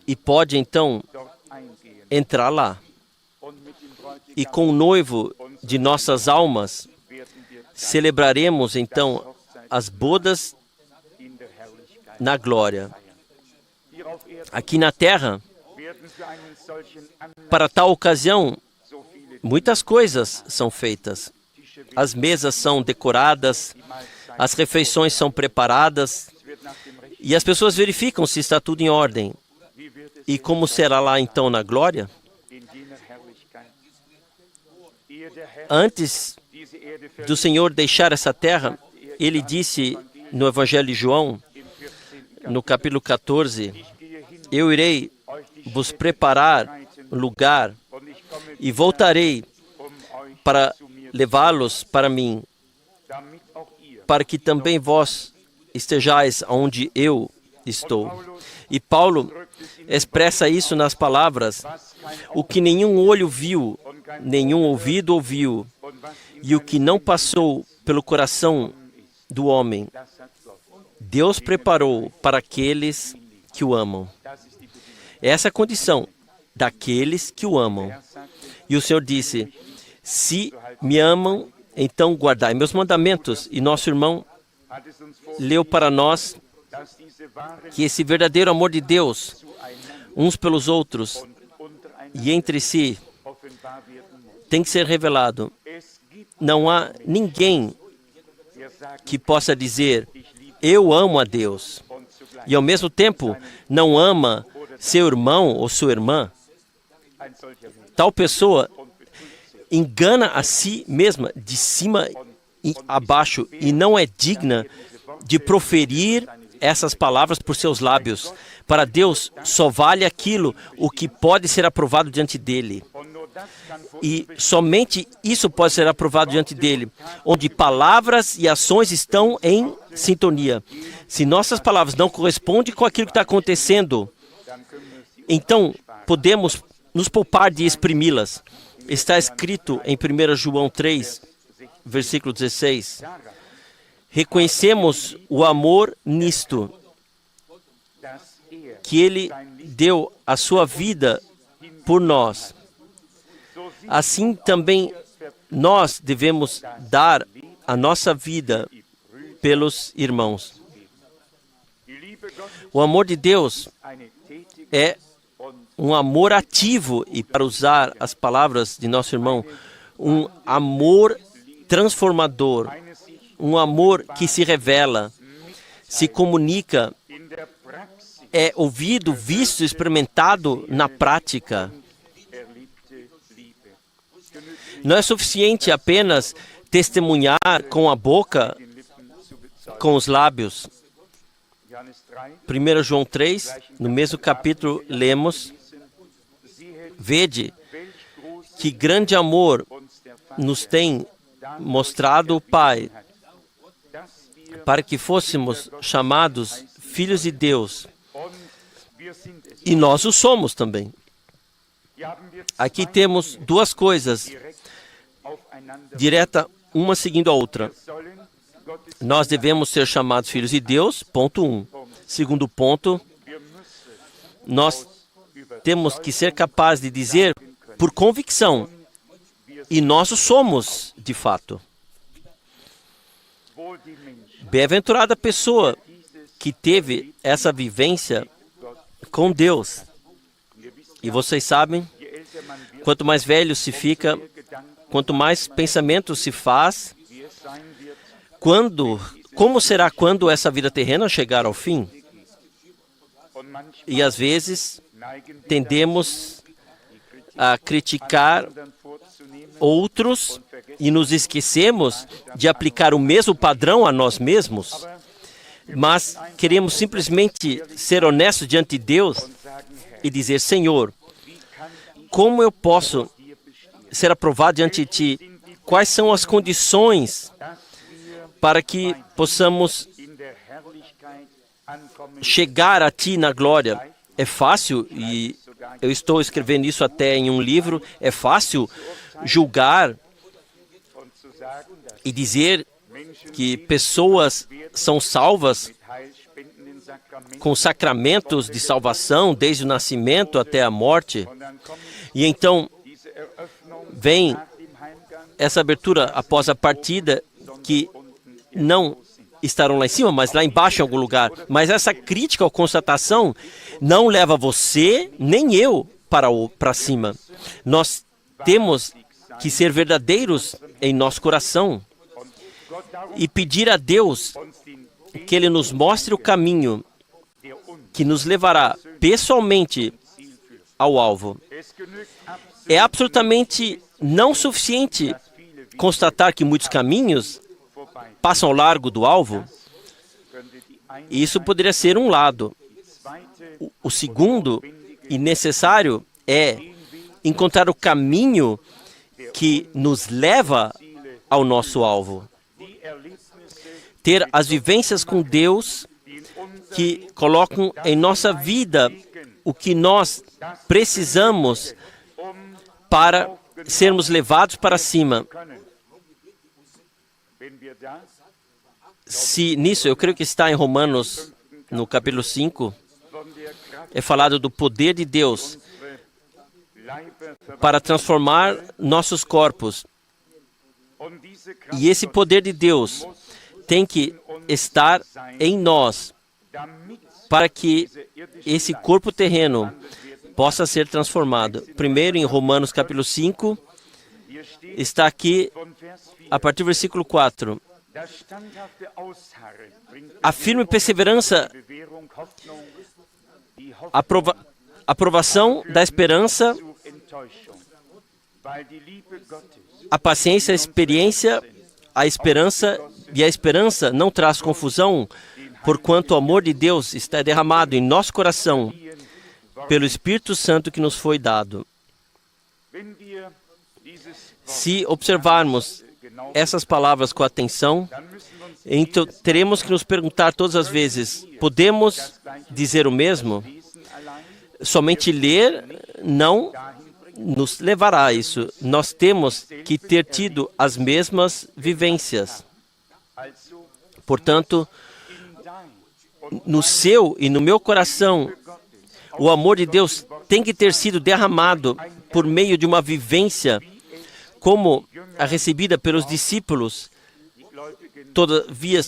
e pode então entrar lá. E com o noivo de nossas almas, celebraremos então as bodas na glória. Aqui na terra, para tal ocasião, muitas coisas são feitas. As mesas são decoradas, as refeições são preparadas e as pessoas verificam se está tudo em ordem. E como será lá então na glória? Antes do Senhor deixar essa terra, Ele disse no Evangelho de João, no capítulo 14, eu irei vos preparar lugar e voltarei para levá-los para mim, para que também vós estejais onde eu estou. E Paulo expressa isso nas palavras: o que nenhum olho viu, nenhum ouvido ouviu, e o que não passou pelo coração do homem, Deus preparou para aqueles que o amam. Essa é a condição daqueles que o amam. E o Senhor disse: se me amam, então guardai meus mandamentos. E nosso irmão leu para nós que esse verdadeiro amor de Deus, uns pelos outros e entre si, tem que ser revelado. Não há ninguém que possa dizer: eu amo a Deus, e ao mesmo tempo não ama seu irmão ou sua irmã. Tal pessoa engana a si mesma de cima e abaixo e não é digna de proferir essas palavras por seus lábios. Para Deus só vale aquilo o que pode ser aprovado diante dele. E somente isso pode ser aprovado diante dele, onde palavras e ações estão em sintonia. Se nossas palavras não correspondem com aquilo que está acontecendo, então podemos nos poupar de exprimi-las. Está escrito em 1 João 3, versículo 16. reconhecemos o amor nisto, que Ele deu a sua vida por nós. Assim também nós devemos dar a nossa vida pelos irmãos. O amor de Deus é um amor ativo, e para usar as palavras de nosso irmão, um amor transformador, um amor que se revela, se comunica, é ouvido, visto, experimentado na prática. Não é suficiente apenas testemunhar com a boca, com os lábios. 1 João 3, no mesmo capítulo, lemos: Vede que grande amor nos tem mostrado o Pai, para que fôssemos chamados filhos de Deus. E nós o somos também. Aqui temos duas coisas, direta, uma seguindo a outra. Nós devemos ser chamados filhos de Deus, ponto 1. Segundo ponto, nós temos que ser capazes de dizer por convicção, e nós o somos de fato. Bem-aventurada a pessoa que teve essa vivência com Deus. E vocês sabem, quanto mais velho se fica, quanto mais pensamento se faz, como será quando essa vida terrena chegar ao fim? E às vezes tendemos a criticar outros e nos esquecemos de aplicar o mesmo padrão a nós mesmos, mas queremos simplesmente ser honestos diante de Deus e dizer: Senhor, como eu posso ser aprovado diante de Ti? Quais são as condições para que possamos chegar a Ti na glória? É fácil, e eu estou escrevendo isso até em um livro, é fácil julgar e dizer que pessoas são salvas com sacramentos de salvação desde o nascimento até a morte. E então vem essa abertura após a partida, que não estarão lá em cima, mas lá embaixo em algum lugar. Mas essa crítica ou constatação não leva você nem eu para cima. Nós temos que ser verdadeiros em nosso coração e pedir a Deus que Ele nos mostre o caminho que nos levará pessoalmente ao alvo. É absolutamente não suficiente constatar que muitos caminhos passam ao largo do alvo. Isso poderia ser um lado. O segundo e necessário é encontrar o caminho que nos leva ao nosso alvo. Ter as vivências com Deus que colocam em nossa vida o que nós precisamos para sermos levados para cima. Se nisso, eu creio que está em Romanos, no capítulo 5, é falado do poder de Deus para transformar nossos corpos. E esse poder de Deus tem que estar em nós para que esse corpo terreno possa ser transformado. Primeiro, em Romanos capítulo 5, está aqui, a partir do versículo 4. A firme perseverança, aprovação da esperança, a paciência, a experiência, a esperança, e a esperança não traz confusão, porquanto o amor de Deus está derramado em nosso coração pelo Espírito Santo que nos foi dado. Se observarmos essas palavras com atenção, então teremos que nos perguntar todas as vezes: podemos dizer o mesmo? Somente ler não nos levará a isso. Nós temos que ter tido as mesmas vivências. Portanto, no seu e no meu coração, o amor de Deus tem que ter sido derramado por meio de uma vivência como a recebida pelos discípulos, todavia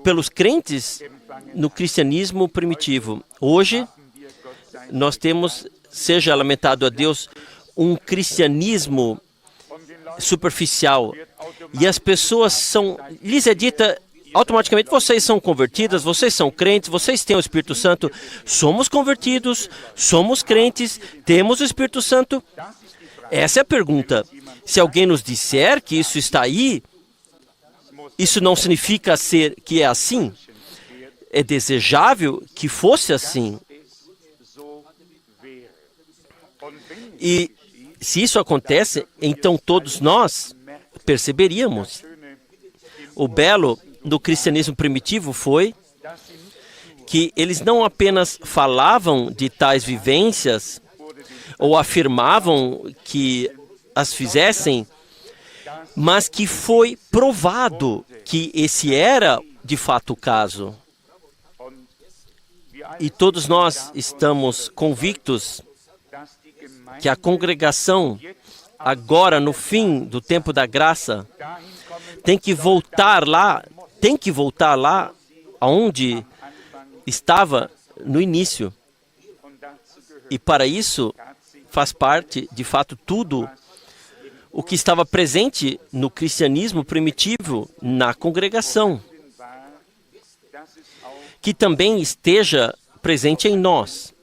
pelos crentes no cristianismo primitivo. Hoje, nós temos, seja lamentado a Deus, um cristianismo superficial. E as pessoas lhes é dita automaticamente, vocês são convertidas, vocês são crentes, vocês têm o Espírito Santo. Somos convertidos, somos crentes, temos o Espírito Santo. Essa é a pergunta. Se alguém nos disser que isso está aí, isso não significa que é assim. É desejável que fosse assim. E se isso acontece, então todos nós perceberíamos. O belo do cristianismo primitivo foi que eles não apenas falavam de tais vivências ou afirmavam que as fizessem, mas que foi provado que esse era de fato o caso. E todos nós estamos convictos que a congregação, agora no fim do tempo da graça, tem que voltar lá aonde estava no início. E para isso faz parte, de fato, tudo o que estava presente no cristianismo primitivo, na congregação, que também esteja presente em nós.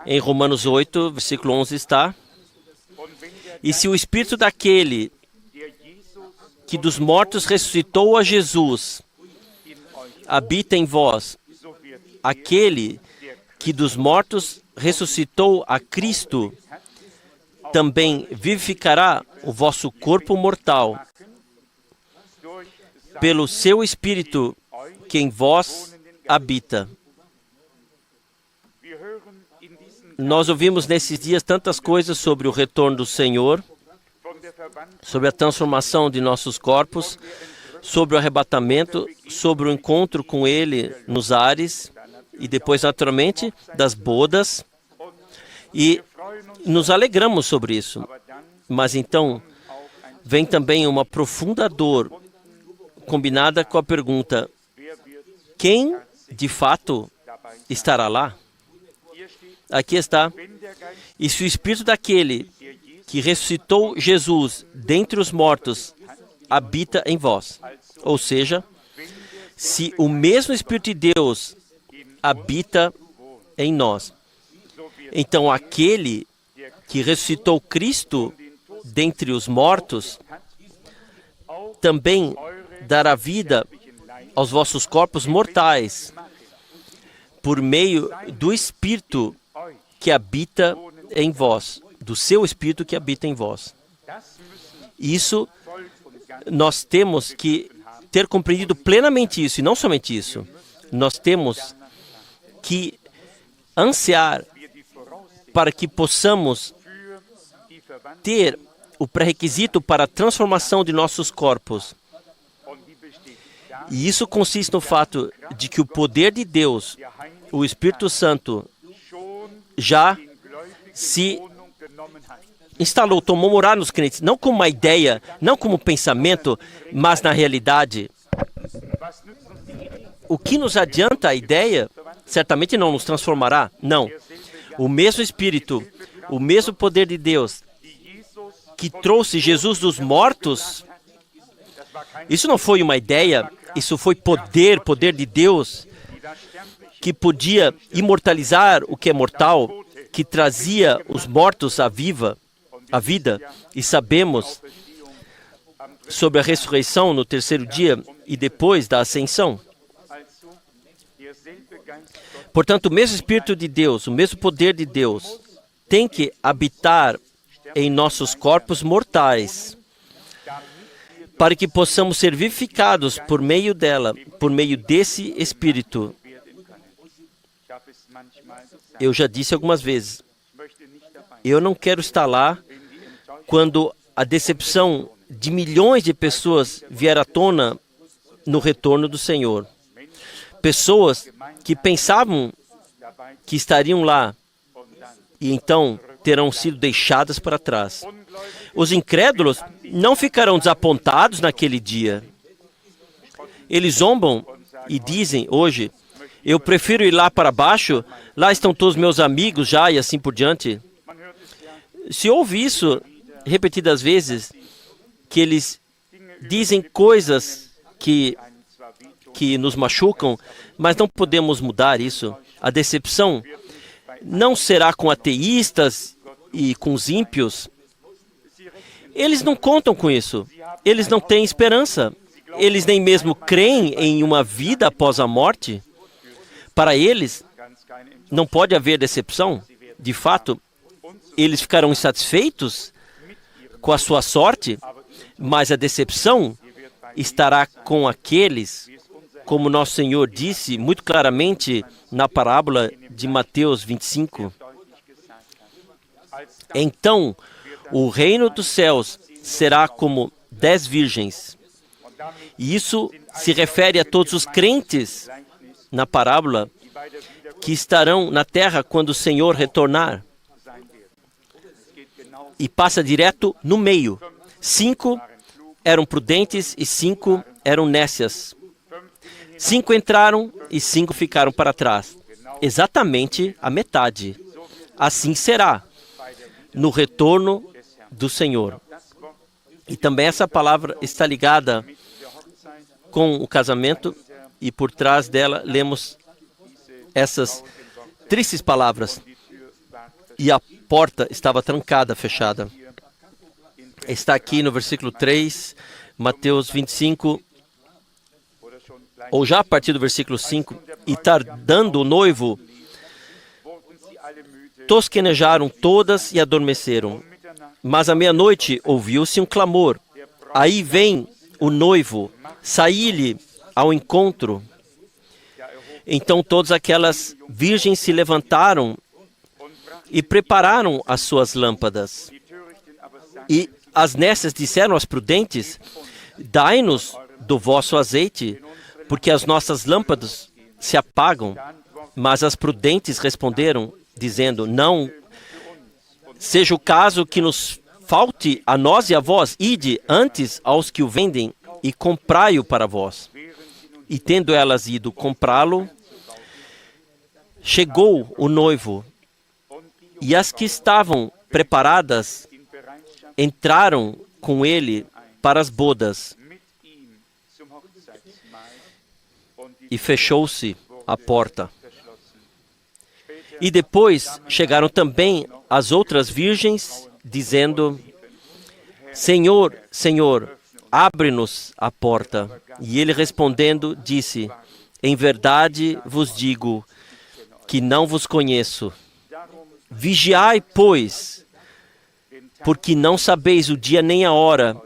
Em Romanos 8, versículo 11 está: e se o Espírito daquele que dos mortos ressuscitou a Jesus habita em vós, aquele que dos mortos ressuscitou a Cristo também vivificará o vosso corpo mortal pelo seu Espírito que em vós habita. Nós ouvimos nesses dias tantas coisas sobre o retorno do Senhor, sobre a transformação de nossos corpos, sobre o arrebatamento, sobre o encontro com Ele nos ares e depois, naturalmente, das bodas. E nos alegramos sobre isso. Mas então, vem também uma profunda dor combinada com a pergunta: quem de fato estará lá? Aqui está: e se o Espírito daquele que ressuscitou Jesus dentre os mortos habita em vós, ou seja, se o mesmo Espírito de Deus habita em nós, então aquele que ressuscitou Cristo dentre os mortos também dará vida aos vossos corpos mortais por meio do Espírito que habita em vós, do seu Espírito que habita em vós. Isso, nós temos que ter compreendido plenamente isso, e não somente isso. Nós temos que ansiar para que possamos ter o pré-requisito para a transformação de nossos corpos. E isso consiste no fato de que o poder de Deus, o Espírito Santo, já se instalou, tomou morar nos crentes, não como uma ideia, não como pensamento, mas na realidade. O que nos adianta a ideia, certamente não nos transformará, não. O mesmo Espírito, o mesmo poder de Deus, que trouxe Jesus dos mortos, isso não foi uma ideia, isso foi poder de Deus, que podia imortalizar o que é mortal, que trazia os mortos à vida, e sabemos sobre a ressurreição no terceiro dia e depois da ascensão. Portanto, o mesmo Espírito de Deus, o mesmo poder de Deus, tem que habitar em nossos corpos mortais, para que possamos ser vivificados por meio dela, por meio desse Espírito. Eu já disse algumas vezes, eu não quero estar lá quando a decepção de milhões de pessoas vier à tona no retorno do Senhor. Pessoas que pensavam que estariam lá e então terão sido deixadas para trás. Os incrédulos não ficarão desapontados naquele dia. Eles zombam e dizem hoje: eu prefiro ir lá para baixo, lá estão todos meus amigos já e assim por diante. Se ouve isso repetidas vezes, que eles dizem coisas que nos machucam, mas não podemos mudar isso. A decepção não será com ateístas e com os ímpios. Eles não contam com isso. Eles não têm esperança. Eles nem mesmo creem em uma vida após a morte. Para eles, não pode haver decepção. De fato, eles ficarão insatisfeitos com a sua sorte, mas a decepção estará com aqueles, como nosso Senhor disse muito claramente na parábola de Mateus 25. Então, o reino dos céus será como 10 virgens. E isso se refere a todos os crentes na parábola que estarão na terra quando o Senhor retornar. E passa direto no meio. 5 eram prudentes e 5 eram nécias. 5 entraram e 5 ficaram para trás. Exatamente a metade. Assim será no retorno do Senhor. E também essa palavra está ligada com o casamento, e por trás dela lemos essas tristes palavras. E a porta estava trancada, fechada. Está aqui no versículo 3, Mateus 25, ou já a partir do versículo 5. E tardando o noivo, tosquenejaram todas e adormeceram. Mas à meia-noite ouviu-se um clamor. Aí vem o noivo, saí-lhe ao encontro. Então todas aquelas virgens se levantaram e prepararam as suas lâmpadas. E as nécias disseram às prudentes: dai-nos do vosso azeite, porque as nossas lâmpadas se apagam. Mas as prudentes responderam, dizendo: não seja o caso que nos falte a nós e a vós, ide antes aos que o vendem e comprai-o para vós. E tendo elas ido comprá-lo, chegou o noivo, e as que estavam preparadas entraram com ele para as bodas. E fechou-se a porta. E depois chegaram também as outras virgens, dizendo: Senhor, Senhor, abre-nos a porta. E ele respondendo disse: em verdade vos digo que não vos conheço. Vigiai, pois, porque não sabeis o dia nem a hora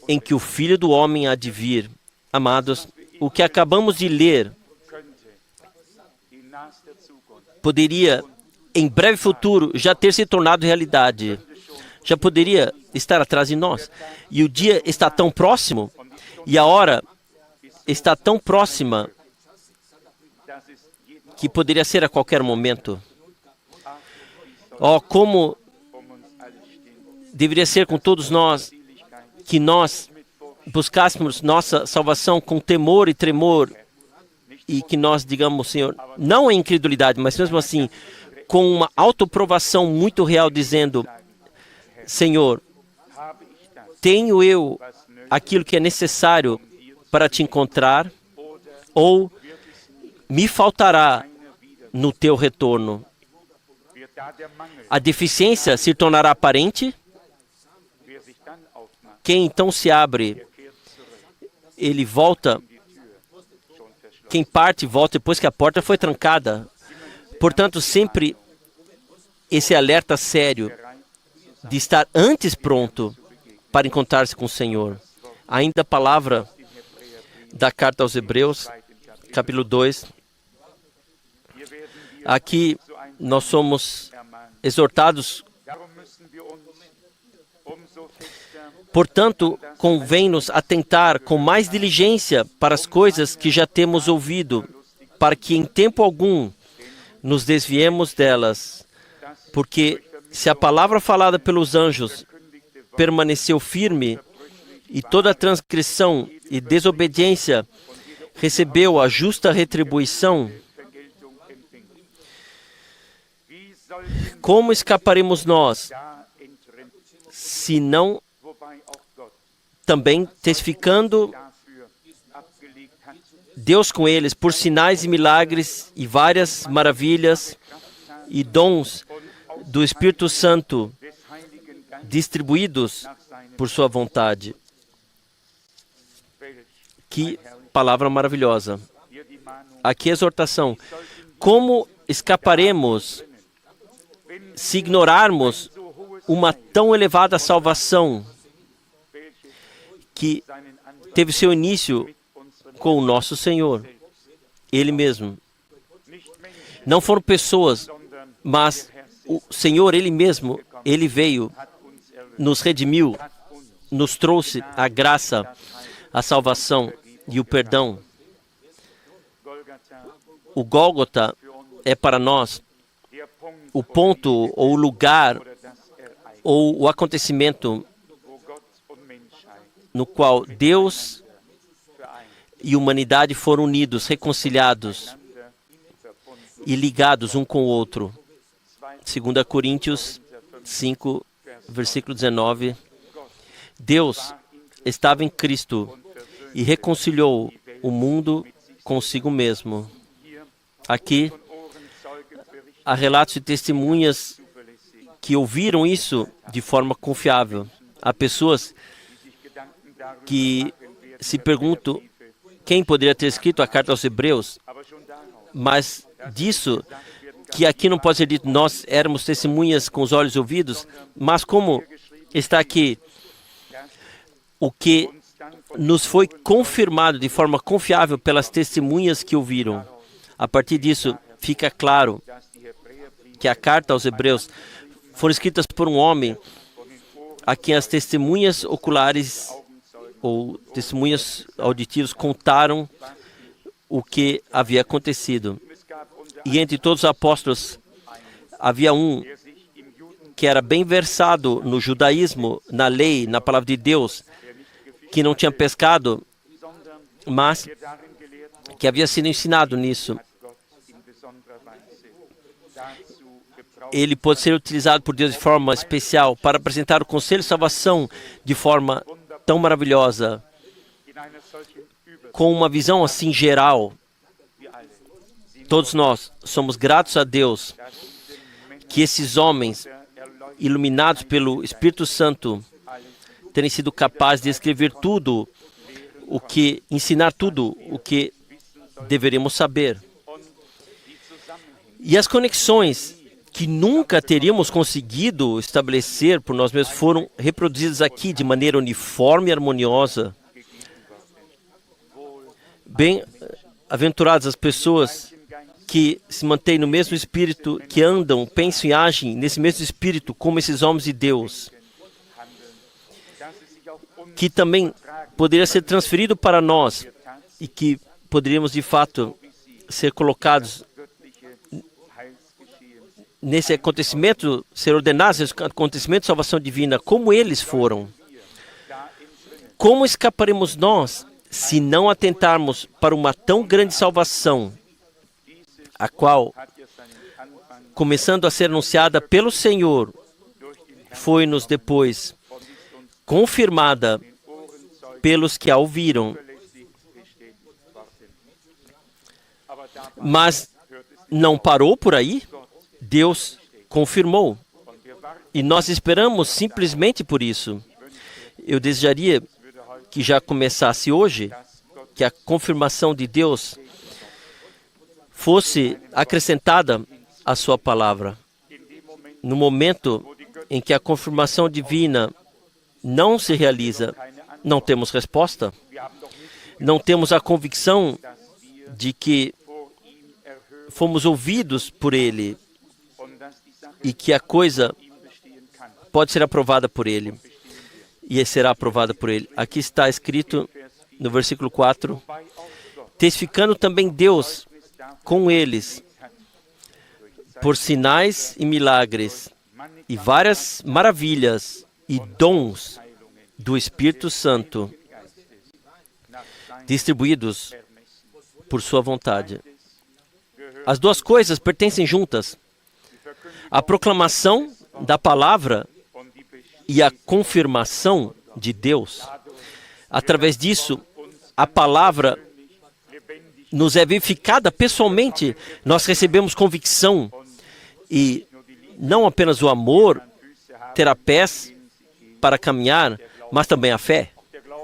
em que o Filho do Homem há de vir. Amados, o que acabamos de ler poderia, em breve futuro, já ter se tornado realidade. Já poderia estar atrás de nós. E o dia está tão próximo, e a hora está tão próxima, que poderia ser a qualquer momento. Oh, como deveria ser com todos nós, que nós buscássemos nossa salvação com temor e tremor, e que nós digamos, Senhor, não em incredulidade, mas mesmo assim, com uma autoprovação muito real, dizendo: Senhor, tenho eu aquilo que é necessário para te encontrar, ou me faltará no teu retorno? A deficiência se tornará aparente? Quem então se abre, ele volta. Quem parte, volta depois que a porta foi trancada. Portanto, sempre esse alerta sério de estar antes pronto para encontrar-se com o Senhor. Ainda a palavra da carta aos Hebreus, capítulo 2. Aqui nós somos exortados Portanto, convém-nos atentar com mais diligência para as coisas que já temos ouvido, para que em tempo algum nos desviemos delas. Porque se a palavra falada pelos anjos permaneceu firme, e toda transgressão e desobediência recebeu a justa retribuição, como escaparemos nós, se não também testificando Deus com eles por sinais e milagres e várias maravilhas e dons do Espírito Santo distribuídos por sua vontade? Que palavra maravilhosa. Aqui a exortação. Como escaparemos se ignorarmos uma tão elevada salvação que teve seu início com o nosso Senhor, Ele mesmo? Não foram pessoas, mas o Senhor, Ele mesmo, Ele veio, nos redimiu, nos trouxe a graça, a salvação e o perdão. O Gólgota é para nós o ponto ou o lugar ou o acontecimento no qual Deus e humanidade foram unidos, reconciliados e ligados um com o outro. 2 Coríntios 5, versículo 19. Deus estava em Cristo e reconciliou o mundo consigo mesmo. Aqui há relatos de testemunhas que ouviram isso de forma confiável. Há pessoas que se perguntam quem poderia ter escrito a carta aos Hebreus, mas disso que aqui não pode ser dito, nós éramos testemunhas com os olhos ouvidos, mas como está aqui o que nos foi confirmado de forma confiável pelas testemunhas que ouviram. A partir disso, fica claro que a carta aos Hebreus foram escritas por um homem a quem as testemunhas oculares ou testemunhas auditivas contaram o que havia acontecido. E entre todos os apóstolos, havia um que era bem versado no judaísmo, na lei, na palavra de Deus, que não tinha pescado, mas que havia sido ensinado nisso. Ele pode ser utilizado por Deus de forma especial para apresentar o conselho de salvação de forma tão maravilhosa, com uma visão assim geral. Todos nós somos gratos a Deus que esses homens, iluminados pelo Espírito Santo, terem sido capazes de escrever tudo o que, ensinar tudo o que deveríamos saber. E as conexões que nunca teríamos conseguido estabelecer por nós mesmos foram reproduzidas aqui de maneira uniforme e harmoniosa. Bem-aventuradas as pessoas que se mantêm no mesmo espírito, que andam, pensam e agem nesse mesmo espírito como esses homens de Deus, que também poderia ser transferido para nós e que poderíamos de fato ser colocados nesse acontecimento, ser ordenados nesse acontecimento de salvação divina, como eles foram. Como escaparemos nós se não atentarmos para uma tão grande salvação, a qual, começando a ser anunciada pelo Senhor, foi-nos depois confirmada pelos que a ouviram. Mas não parou por aí. Deus confirmou. E nós esperamos simplesmente por isso. Eu desejaria que já começasse hoje, que a confirmação de Deus fosse acrescentada à sua palavra. No momento em que a confirmação divina não se realiza, não temos resposta, não temos a convicção de que fomos ouvidos por Ele e que a coisa pode ser aprovada por Ele. e será aprovada por ele. Aqui está escrito no versículo 4, testificando também Deus com eles, por sinais e milagres, e várias maravilhas e dons do Espírito Santo, distribuídos por sua vontade. As duas coisas pertencem juntas. A proclamação da palavra e a confirmação de Deus. Através disso, a palavra nos é vivificada pessoalmente. Nós recebemos convicção e não apenas o amor terá pés para caminhar, mas também a fé.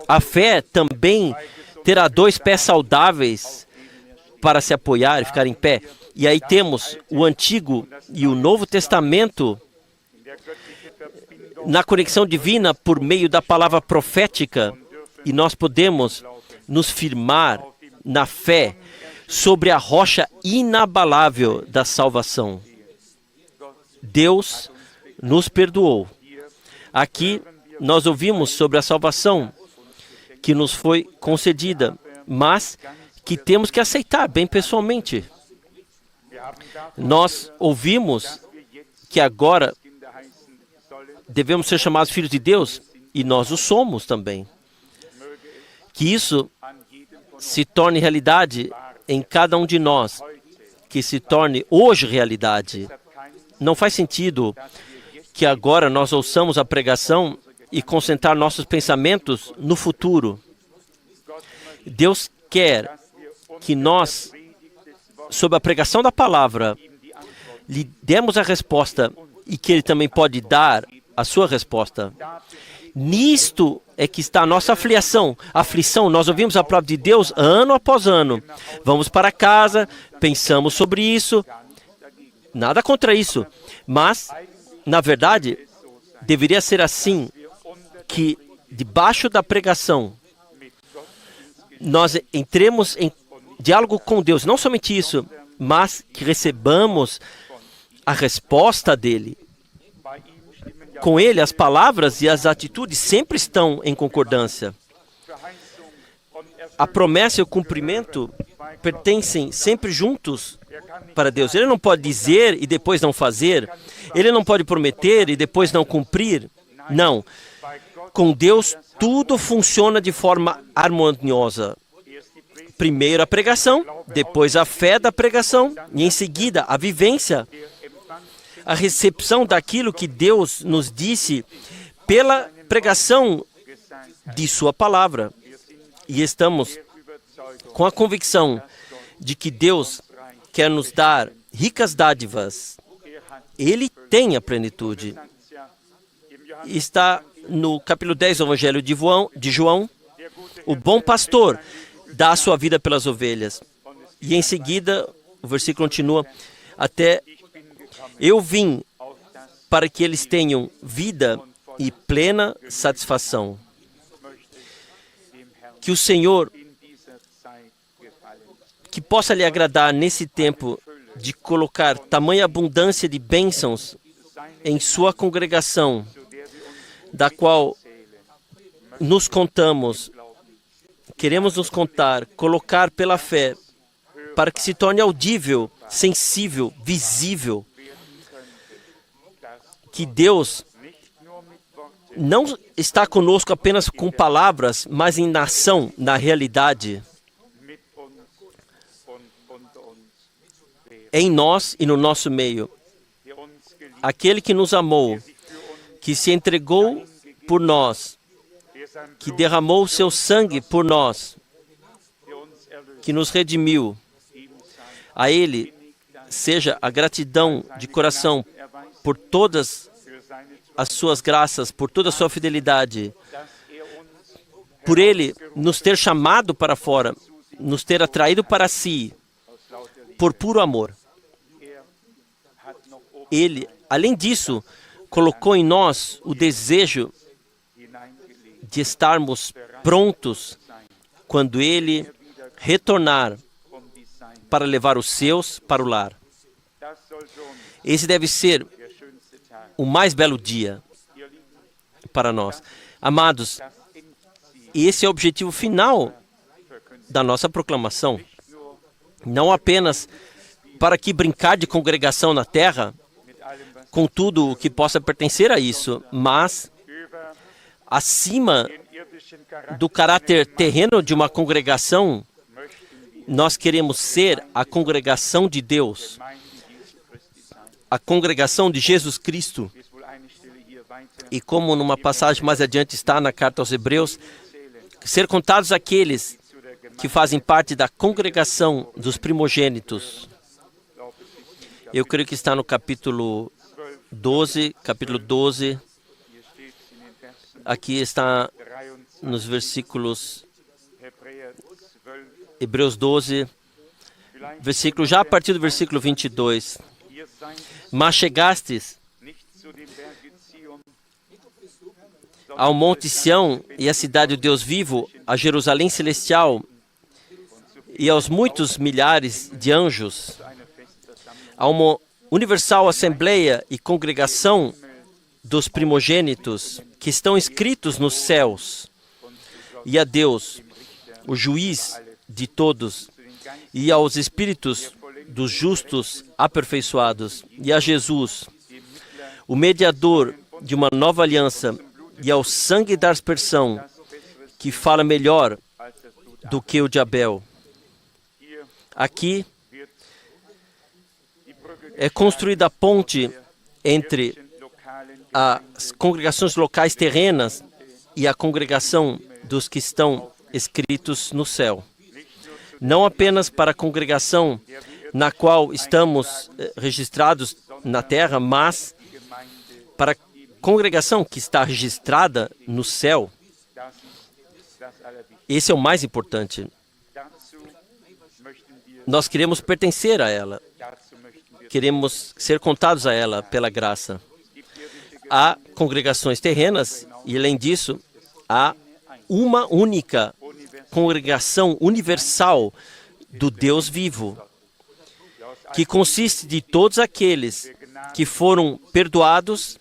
A fé também terá 2 pés saudáveis para se apoiar e ficar em pé. E aí temos o Antigo e o Novo Testamento na conexão divina por meio da palavra profética, e nós podemos nos firmar na fé sobre a rocha inabalável da salvação. Deus nos perdoou. Aqui nós ouvimos sobre a salvação que nos foi concedida, mas que temos que aceitar bem pessoalmente. Nós ouvimos que agora devemos ser chamados filhos de Deus, e nós o somos também. Que isso se torne realidade em cada um de nós, que se torne hoje realidade. Não faz sentido que agora nós ouçamos a pregação e concentrar nossos pensamentos no futuro. Deus quer que nós, sob a pregação da palavra, lhe demos a resposta e que Ele também pode dar a sua resposta. Nisto é que está a nossa aflição. Nós ouvimos a palavra de Deus ano após ano. Vamos para casa, pensamos sobre isso. Nada contra isso. Mas, na verdade, deveria ser assim, que debaixo da pregação nós entremos em diálogo com Deus. Não somente isso, mas que recebamos a resposta dele. Com ele, as palavras e as atitudes sempre estão em concordância. A promessa e o cumprimento pertencem sempre juntos para Deus. Ele não pode dizer e depois não fazer. Ele não pode prometer e depois não cumprir. Não. Com Deus, tudo funciona de forma harmoniosa. Primeiro a pregação, depois a fé da pregação e em seguida a vivência, a recepção daquilo que Deus nos disse pela pregação de sua palavra. E estamos com a convicção de que Deus quer nos dar ricas dádivas. Ele tem a plenitude. Está no capítulo 10 do Evangelho de João. O bom pastor dá a sua vida pelas ovelhas. E em seguida, o versículo continua, até eu vim para que eles tenham vida e plena satisfação. Que o Senhor, que possa lhe agradar nesse tempo de colocar tamanha abundância de bênçãos em sua congregação, da qual nos contamos, queremos nos contar, colocar pela fé, para que se torne audível, sensível, visível, que Deus não está conosco apenas com palavras, mas em ação, na realidade, em nós e no nosso meio. Aquele que nos amou, que se entregou por nós, que derramou o seu sangue por nós, que nos redimiu. A Ele seja a gratidão de coração por todas as suas graças, por toda a sua fidelidade, por Ele nos ter chamado para fora, nos ter atraído para si, por puro amor. Ele, além disso, colocou em nós o desejo de estarmos prontos quando Ele retornar para levar os seus para o lar. Esse deve ser o mais belo dia para nós. Amados, esse é o objetivo final da nossa proclamação. Não apenas para que brincar de congregação na terra, com tudo o que possa pertencer a isso, mas acima do caráter terreno de uma congregação, nós queremos ser a congregação de Deus, a congregação de Jesus Cristo. E como numa passagem mais adiante está na carta aos Hebreus, ser contados aqueles que fazem parte da congregação dos primogênitos. Eu creio que está no capítulo 12, aqui está nos versículos, Hebreus 12, versículo, já a partir do versículo 22. Mas chegastes ao Monte Sião e à cidade do Deus vivo, a Jerusalém celestial e aos muitos milhares de anjos, a uma universal assembleia e congregação dos primogênitos que estão escritos nos céus, e a Deus, o juiz de todos, e aos espíritos dos justos aperfeiçoados, e a Jesus, o mediador de uma nova aliança, e ao sangue da aspersão, que fala melhor do que o de Abel. Aqui é construída a ponte entre as congregações locais terrenas e a congregação dos que estão escritos no céu. Não apenas para a congregação na qual estamos registrados na terra, mas para a congregação que está registrada no céu. Esse é o mais importante. Nós queremos pertencer a ela. Queremos ser contados a ela pela graça. Há congregações terrenas e, além disso, há uma única congregação universal do Deus vivo, que consiste de todos aqueles que foram perdoados,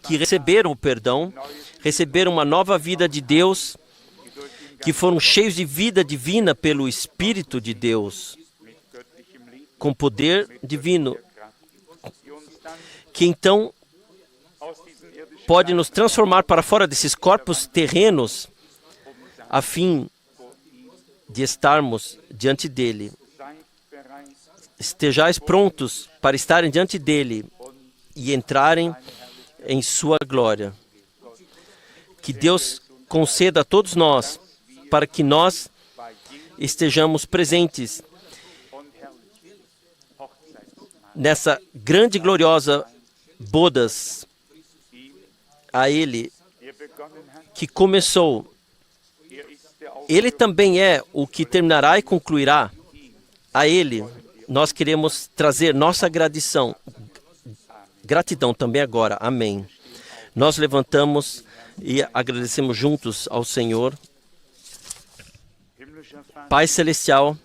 que receberam o perdão, receberam uma nova vida de Deus, que foram cheios de vida divina pelo Espírito de Deus, com poder divino, que então pode nos transformar para fora desses corpos terrenos, a fim de estarmos diante dele. Estejais prontos para estarem diante dele e entrarem em sua glória. Que Deus conceda a todos nós, para que nós estejamos presentes nessa grande e gloriosa bodas a Ele que começou. Ele também é o que terminará e concluirá. A Ele nós queremos trazer nossa gratidão também agora. Amém. Nós levantamos e agradecemos juntos ao Senhor. Pai Celestial,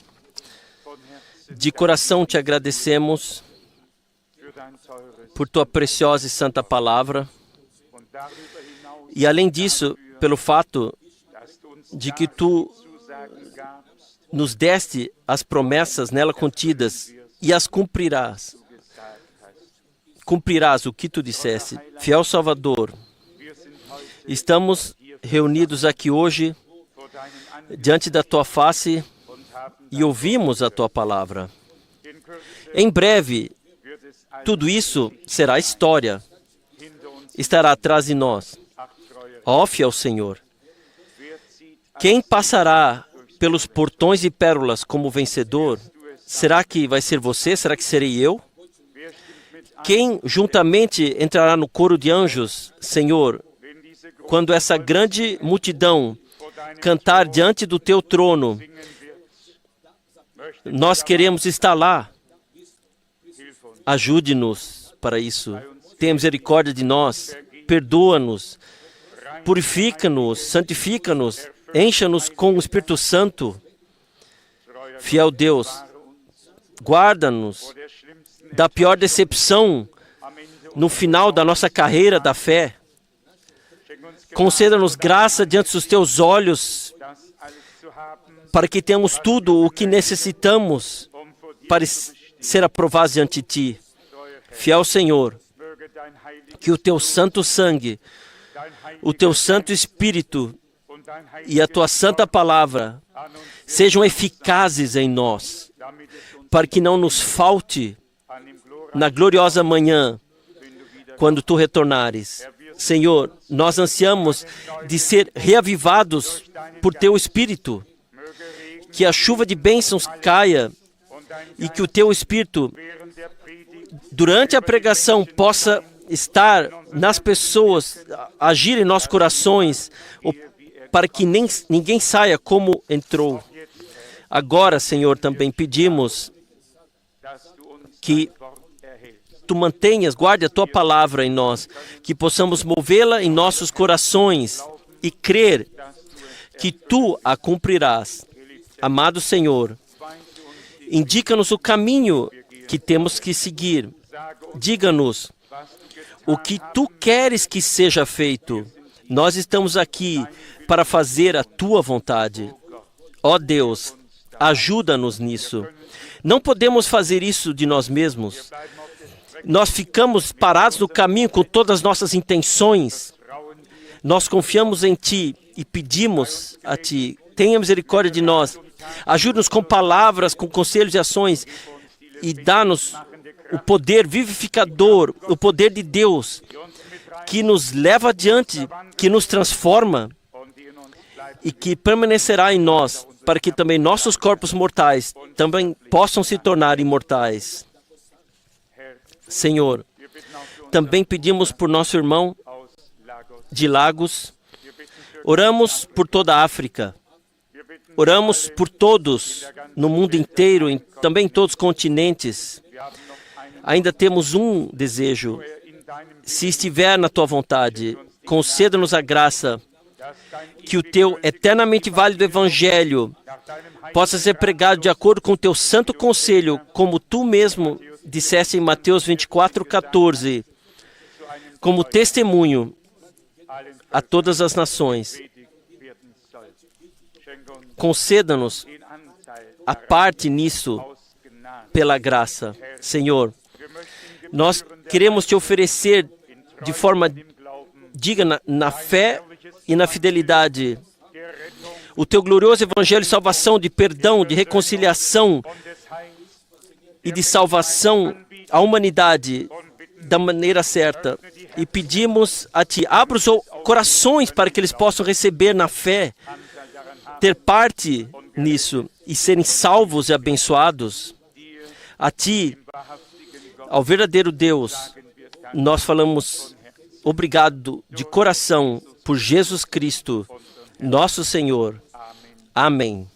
de coração te agradecemos por tua preciosa e santa palavra. E além disso, pelo fato de que tu nos deste as promessas nela contidas e as cumprirás. Cumprirás o que tu disseste. Fiel Salvador, estamos reunidos aqui hoje diante da tua face e ouvimos a tua palavra. Em breve, tudo isso será história. Estará atrás de nós. Ó fiel Senhor, quem passará pelos portões de pérolas como vencedor? Será que vai ser você? Será que serei eu? Quem juntamente entrará no coro de anjos, Senhor, quando essa grande multidão cantar diante do teu trono? Nós queremos estar lá. Ajude-nos para isso. Tenha misericórdia de nós. Perdoa-nos. Purifica-nos. Santifica-nos. Encha-nos com o Espírito Santo. Fiel Deus, guarda-nos da pior decepção no final da nossa carreira da fé. Conceda-nos graça diante dos teus olhos, para que tenhamos tudo o que necessitamos para ser aprovados diante de Ti. Fiel Senhor, que o Teu santo sangue, o Teu santo Espírito e a Tua santa palavra sejam eficazes em nós, para que não nos falte na gloriosa manhã, quando Tu retornares. Senhor, nós ansiamos de ser reavivados por Teu Espírito, que a chuva de bênçãos caia e que o Teu Espírito, durante a pregação, possa estar nas pessoas, agir em nossos corações, para que ninguém saia como entrou. Agora, Senhor, também pedimos que Tu mantenhas, guarde a Tua palavra em nós, que possamos movê-la em nossos corações e crer que Tu a cumprirás. Amado Senhor, indica-nos o caminho que temos que seguir. Diga-nos o que Tu queres que seja feito. Nós estamos aqui para fazer a Tua vontade. Ó Deus, ajuda-nos nisso. Não podemos fazer isso de nós mesmos. Nós ficamos parados no caminho com todas as nossas intenções. Nós confiamos em Ti e pedimos a Ti, tenha misericórdia de nós. Ajuda-nos com palavras, com conselhos e ações e dá-nos o poder vivificador, o poder de Deus, que nos leva adiante, que nos transforma e que permanecerá em nós, para que também nossos corpos mortais também possam se tornar imortais. Senhor, também pedimos por nosso irmão de Lagos, oramos por toda a África, oramos por todos no mundo inteiro, também em todos os continentes. Ainda temos um desejo: se estiver na Tua vontade, conceda-nos a graça que o Teu eternamente válido Evangelho possa ser pregado de acordo com o Teu santo conselho, como Tu mesmo disseste em Mateus 24:14, como testemunho a todas as nações. Conceda-nos a parte nisso pela graça. Senhor, nós queremos Te oferecer de forma digna na fé e na fidelidade o Teu glorioso Evangelho de salvação, de perdão, de reconciliação e de salvação à humanidade da maneira certa. E pedimos a Ti, abra os corações para que eles possam receber na fé, ter parte nisso e serem salvos e abençoados. A Ti, ao verdadeiro Deus, nós falamos obrigado de coração por Jesus Cristo, nosso Senhor. Amém.